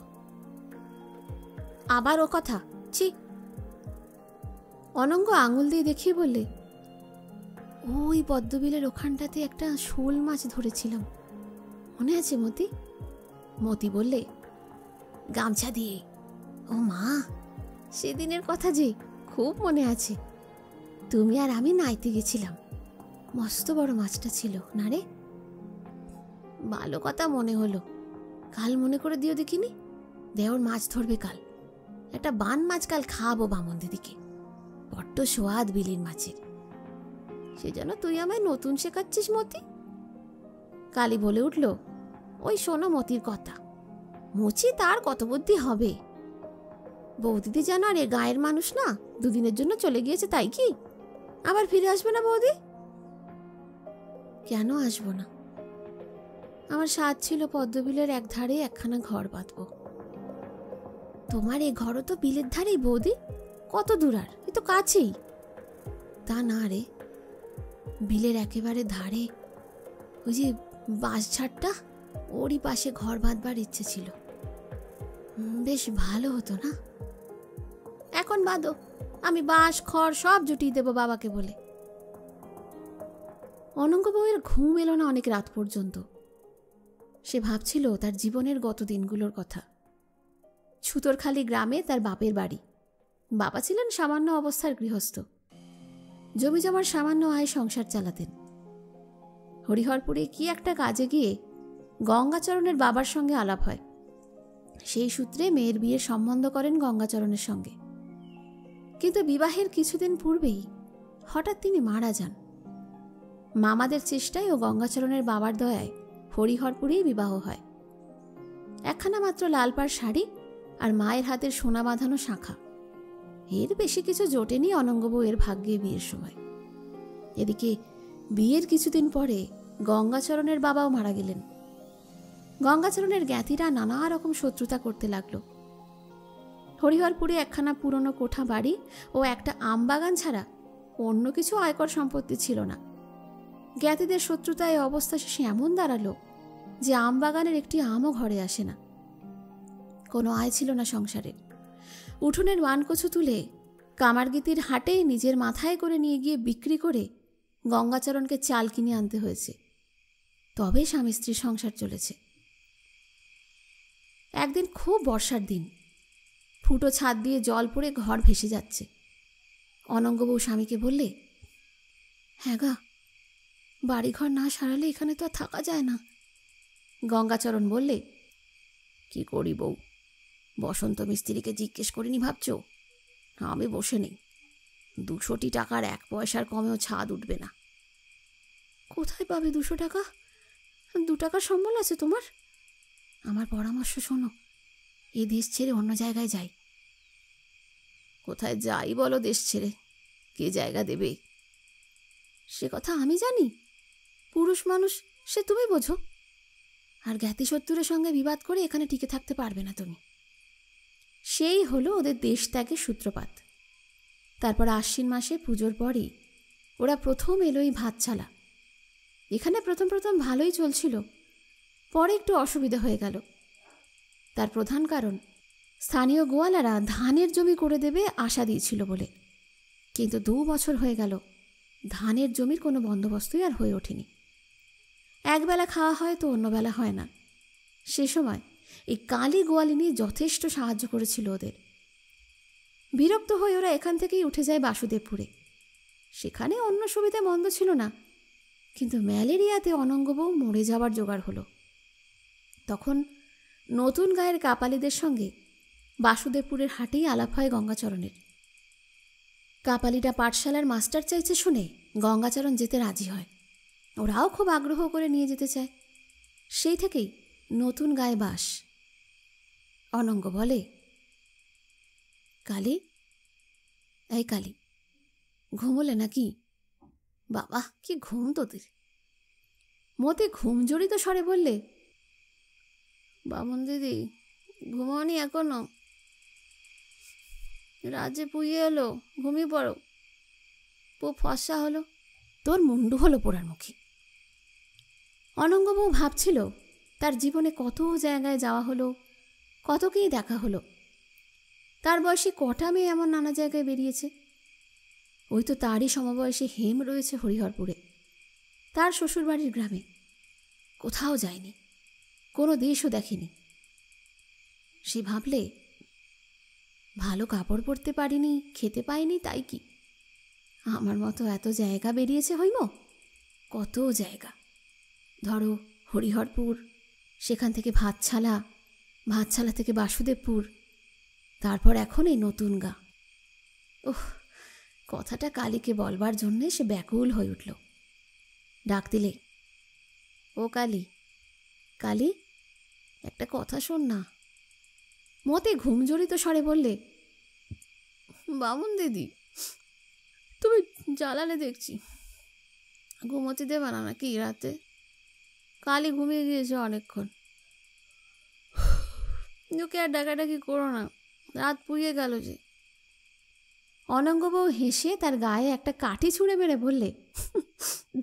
A: আবার ও কথা, ছি। অনঙ্গ আঙুল দিয়ে দেখিয়ে বললে, ওই পদ্মবিলের ওখানটাতে একটা শোল মাছ ধরেছিলাম, মনে আছে মতি? মতি বললে, গামছা দিয়ে। ও মা, সেদিনের কথা যে খুব মনে আছে। তুমি আর আমি নাইতে গেছিলাম, মস্ত বড় মাছটা ছিল না রে? ভালো কথা মনে হলো, কাল মনে করে দিও দেখিনি। দেওর মাছ ধরবে কাল, একটা বান মাছ কাল খাওয়াবো বামন দিদিকে, বড্ড সোয়াদ বিলির মাছের। সে যেন তুই আমায় নতুন শেখাচ্ছিস মতি। কালী বলে উঠল, ওই শোনো মতির কথা, মুচি তার কত বুদ্ধি হবে। বৌদিদি যেন আর এ গায়ের মানুষ না, দুদিনের জন্য চলে গিয়েছে তাই কি? আবার ফিরে আসবে না বৌদি? কেন আসবো না? আমার সাধ ছিল পদ্মবিলের এক ধারে একখানা ঘর বাঁধব। তোমার এ ঘরও তো বিলের ধারেই বৌদি, কত দূর আর, এ তো কাছেই। তা না রে, বিলের একেবারে ধারে ওই যে বাঁশঝাড়টা, ওরই পাশে ঘর বাঁধবার ইচ্ছে ছিল। বেশ ভালো হতো না? এখন বাঁধো, আমি বাঁশ খড় সব জুটিয়ে দেবো বাবাকে বলে। অনঙ্গ বউয়ের ঘুম এলো না অনেক রাত পর্যন্ত। সে ভাবছিল তার জীবনের গত দিনগুলোর কথা। ছুতরখালি গ্রামে তার বাপের বাড়ি। বাবা ছিলেন সামান্য অবস্থার গৃহস্থ, জমি জমার সামান্য আয় সংসার চালাতেন। হরিহরপুরে কি একটা কাজে গিয়ে গঙ্গাচরণের বাবার সঙ্গে আলাপ হয়। সেই সূত্রে মেয়ের বিয়ের সম্বন্ধ করেন গঙ্গাচরণের সঙ্গে। কিন্তু বিবাহের কিছুদিন পূর্বেই হঠাৎ তিনি মারা যান। মামাদের চেষ্টায় ও গঙ্গাচরণের বাবার দয়ায় হরিহরপুরেই বিবাহ হয়। একখানা মাত্র লালপাড় শাড়ি আর মায়ের হাতের সোনা বাঁধানো শাঁখা, এর বেশি কিছু জোটেনি অনঙ্গ বউয়ের ভাগ্যে বিয়ের সময়। এদিকে বিয়ের কিছুদিন পরে গঙ্গাচরণের বাবাও মারা গেলেন। গঙ্গাচরণের জ্ঞাতিরা নানা রকম শত্রুতা করতে লাগলো। হরিহরপুরে একখানা পুরনো কোঠা বাড়ি ও একটা আম বাগান ছাড়া অন্য কিছু আয়কর সম্পত্তি ছিল না। জ্ঞাতিদের শত্রুতায় অবস্থা শেষে এমন দাঁড়ালো যে আম বাগানের একটি আমও ঘরে আসে না। কোনো আয় ছিল না সংসারে। উঠোনের ওয়ানকচু তুলে কামারগীতির হাটে নিজের মাথায় করে নিয়ে গিয়ে বিক্রি করে গঙ্গাচরণকে চাল কিনে আনতে হয়েছে, তবে স্বামী স্ত্রীর সংসার চলেছে। একদিন খুব বর্ষার দিন, ফুটো ছাদ দিয়ে জল পড়ে ঘর ভেসে যাচ্ছে। অনঙ্গবউ স্বামীকে বললে, হ্যাঁ গা, বাড়িঘর না সারালে এখানে তো আর থাকা যায় না। গঙ্গাচরণ বললে, কি করি বউ, বসন্ত মিস্ত্রিকে জিজ্ঞেস করিনি ভাবছ? আমি বসে নেই, 200 টাকার 1 পয়সার কমেও ছাদ উঠবে না। কোথায় পাবে 200 টাকা? 2 টাকার সম্বল আছে তোমার? আমার পরামর্শ শোনো, এই দেশ ছেড়ে অন্য জায়গায় যাই। কোথায় যাই বলো দেশ ছেড়ে? কে জায়গা দেবে? সে কথা আমি জানি, পুরুষ মানুষ সে তুমি বোঝো। আর জ্ঞাতি শত্রুরের সঙ্গে বিবাদ করে এখানে টিকে থাকতে পারবে না তুমি। সেই হলো ওদের দেশ ত্যাগের সূত্রপাত। তারপর আশ্বিন মাসে পুজোর পরই ওরা প্রথম এলোই ভাতছালা। এখানে প্রথম প্রথম ভালোই চলছিল, পরে একটু অসুবিধা হয়ে গেল। তার প্রধান কারণ স্থানীয় গোয়ালারা ধানের জমি করে দেবে আশা দিয়েছিল বলে। কিন্তু 2 বছর হয়ে গেল, ধানের জমির কোনো বন্দোবস্তই আর হয়ে ওঠেনি। একবেলা খাওয়া হয় তো অন্য বেলা হয় না। সে সময় এই কালী গোয়ালিনী যথেষ্ট সাহায্য করেছিল ওদের। বিরক্ত হয়ে ওরা এখান থেকেই উঠে যায় বাসুদেবপুরে। সেখানে অন্য সুবিধা মন্দ ছিল না, কিন্তু ম্যালেরিয়াতে অনঙ্গবউ মরে যাবার জোগাড় হলো। তখন নতুন গায়ের কাপালিদের সঙ্গে বাসুদেবপুরের হাটেই আলাপ হয় গঙ্গাচরণের। কাপালিটা পাঠশালার মাস্টার চাইছে শুনে গঙ্গাচরণ যেতে রাজি হয়। ওরাও খুব আগ্রহ করে নিয়ে যেতে চায়। সেই থেকেই নতুন গায়ে বাস। অনঙ্গ বলে, কালী, এই কালী, ঘুমোলে নাকি? বাবা, কি ঘুম তোদের! মতি ঘুম জড়িত স্বরে বললে, বামন দিদি, ঘুমাওনি এখনো? রাজে পুইয়ে এলো, ঘুমিয়ে পড়ো। খুব ফর্সা হলো, তোর মুন্ডু হলো পোড়ার মুখী। অনঙ্গবউ ভাবছিল তার জীবনে কত জায়গায় যাওয়া হলো, কতকেই দেখা হলো। তার বয়সী কটা মেয়ে এমন নানা জায়গায় বেরিয়েছে। ওই তো তারই সমবয়সী হেম রয়েছে হরিহরপুরে, তার শ্বশুরবাড়ির গ্রামে। কোথাও যায়নি, কোনো দেশও দেখেনি। সে ভাবলে, ভালো কাপড় পরতে পারিনি, খেতে পাইনি, তাই কি? আমার মতো এত জায়গা বেরিয়েছে হইম, কত জায়গা। ধরো হরিহরপুর, সেখান থেকে ভাতছালা, ভাতছালা থেকে বাসুদেবপুর, তারপর এখন এই নতুন গা। ওহ, কথাটা কালীকে বলবার জন্যে সে ব্যাকুল হয়ে উঠল। ডাক দিলে, ও কালী, কালী, একটা কথা শোন না। মতে ঘুমজড়িত স্বরে বললে, বামুন দিদি, তুমি জ্বালালে দেখছি, ঘুমোতে দেবে না নাকি রাতে? কালী ঘুমিয়ে গিয়েছে অনেকক্ষণ। ওকে আর ডাকাডাকি করো না, রাত পুড়িয়ে গেল যে। অনঙ্গবউ হেসে তার গায়ে একটা কাঠি ছুঁড়ে মেরে বললে,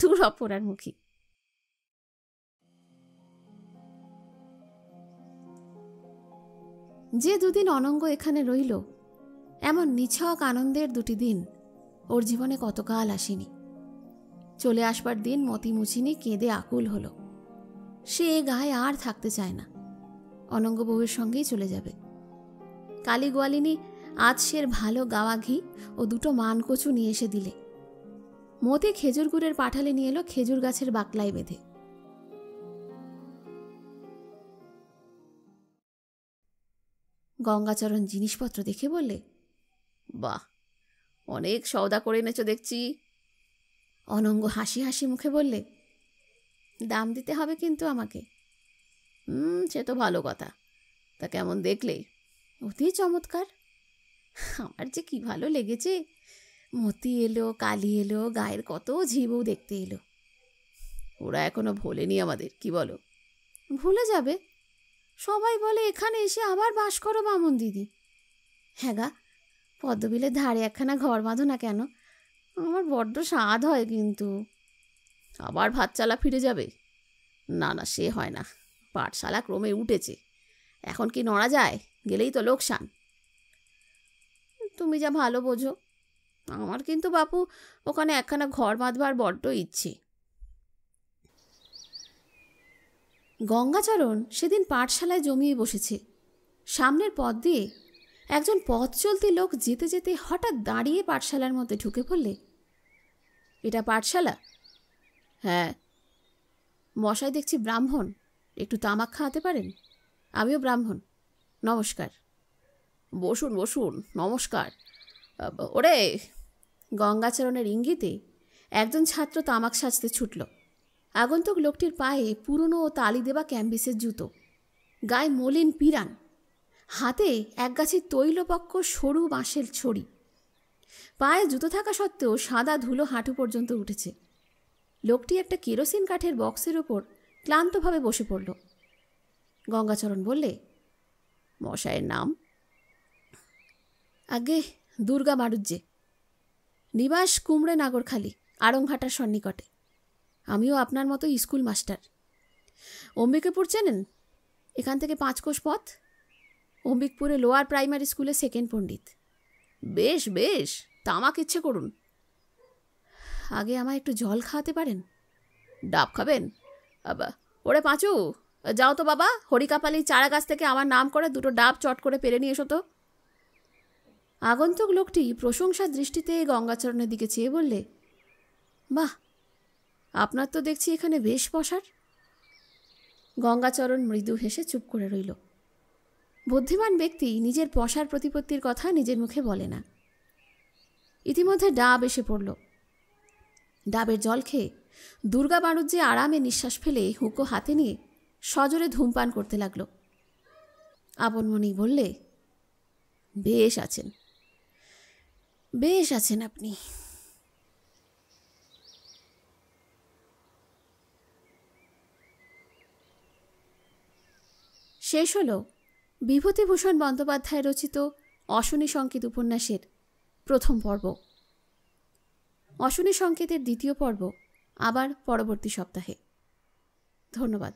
A: দূর অপরার মুখী। যে 2 দিন অনঙ্গ এখানে রইল, এমন নিছক আনন্দের 2টি দিন ওর জীবনে কতকাল আসেনি। চলে আসবার দিন মতি মুচিনি কেঁদে আকুল হলো। সে এ গায়ে আর থাকতে চায় না, অনঙ্গ বউয়ের সঙ্গেই চলে যাবে। কালী গোয়ালিনী আজ সের ভালো গাওয়া ঘি ও 2টো মানকচু নিয়ে এসে দিলে। মতি খেজুর গুড়ের পাঠালে নিয়ে এলো খেজুর গাছের বাকলায় বেঁধে। গঙ্গাচরণ জিনিসপত্র দেখে বললে,
B: বাহ, অনেক সওদা করে এনেছো দেখছি।
A: অনঙ্গ হাসি হাসি মুখে বললে, দাম দিতে হবে কিন্তু আমাকে।
B: সে তো ভালো কথা। তা কেমন দেখলে?
A: অতি চমৎকার। আমার যে কি ভালো লেগেছে। মতি এলো, কালী এলো, গায়ের কত ঝিবউ দেখতে এলো।
B: ওরা এখনো ভোলেনি আমাদের, কি বলো?
A: ভুলে যাবে। সবাই বলে এখানে এসে আবার বাস করো মামুন দিদি। হ্যাঁ গা, পদ্মবিলের ধারে একখানা ঘর বাঁধো না কেন? আমার বড্ড স্বাদ হয় কিন্তু।
B: আবার ভাতচালা ফিরে যাবে? না না, সে হয় না। পাঠশালা ক্রমে উঠেছে, এখন কি নড়া যায়? গেলেই তো লোকসান।
A: তুমি যা ভালো বোঝো। আমার কিন্তু বাপু ওখানে একখানা ঘর বাঁধবার বড্ড ইচ্ছে। গঙ্গাচরণ সেদিন পাঠশালায় জমিয়ে বসেছে। সামনের পথ দিয়ে একজন পথ চলতি লোক যেতে যেতে হঠাৎ দাঁড়িয়ে পাঠশালার মধ্যে ঢুকে পড়লে, এটা পাঠশালা?
B: হ্যাঁ।
A: মশাই দেখছি ব্রাহ্মণ, একটু তামাক খাওয়াতে পারেন? আমিও ব্রাহ্মণ, নমস্কার।
B: বসুন বসুন, নমস্কার। ওরে!
A: গঙ্গাচরণের ইঙ্গিতে একজন ছাত্র তামাক সাজতে ছুটল। আগন্তুক লোকটির পায়ে পুরনো ও তালি দেওয়া ক্যাম্বিসের জুতো, গায়ে মলিন পিরান, হাতে একগাছি তৈলপক্ষ সরু বাঁশের ছড়ি। পায়ে জুতো থাকা সত্ত্বেও সাদা ধুলো হাঁটু পর্যন্ত উঠেছে। লোকটি একটা কেরোসিন কাঠের বক্সের ওপর ক্লান্তভাবে বসে পড়ল। গঙ্গাচরণ বললে,
B: মশাইয়ের নাম?
A: আগে দুর্গা বাড়ুজ্জে, নিবাস কুমড়ে নাগরখালি, আড়ংঘাটার সন্নিকটে। আমিও আপনার মতো স্কুল মাস্টার। অম্বিকাপুর চেনেন? এখান থেকে 5 কোষ পথ। অম্বিকপুরে লোয়ার প্রাইমারি স্কুলে সেকেন্ড পণ্ডিত।
B: বেশ বেশ, তামাক ইচ্ছে করুন।
A: আগে আমায় একটু জল খাওয়াতে পারেন?
B: ডাব খাবেন? ওরে পাঁচু, যাও তো বাবা, হরিকাপালি চারা গাছ থেকে আমার নাম করে 2টো ডাব চট করে পেরে নিয়ে এসো তো।
A: আগন্তুক লোকটি প্রশংসার দৃষ্টিতে গঙ্গাচরণের দিকে চেয়ে বললে, বাহ, আপনার তো দেখছি এখানে বেশ পসার। গঙ্গাচরণ মৃদু হেসে চুপ করে রইল। বুদ্ধিমান ব্যক্তি নিজের পসার প্রতিপত্তির কথা নিজের মুখে বলে না। ইতিমধ্যে ডাব এসে পড়ল। ডাবের জল খেয়ে দুর্গা বাড়ুজ্জে আরামে নিঃশ্বাস ফেলে হুঁকো হাতে নিয়ে সজোরে ধূমপান করতে লাগল। আপন মনেই বললে, বেশ আছেন, বেশ আছেন আপনি। শেষ হল বিভূতিভূষণ বন্দ্যোপাধ্যায় রচিত অশনি সংকেত উপন্যাসের প্রথম পর্ব। অশনি সংকেতের দ্বিতীয় পর্ব আবার পরবর্তী সপ্তাহে। ধন্যবাদ।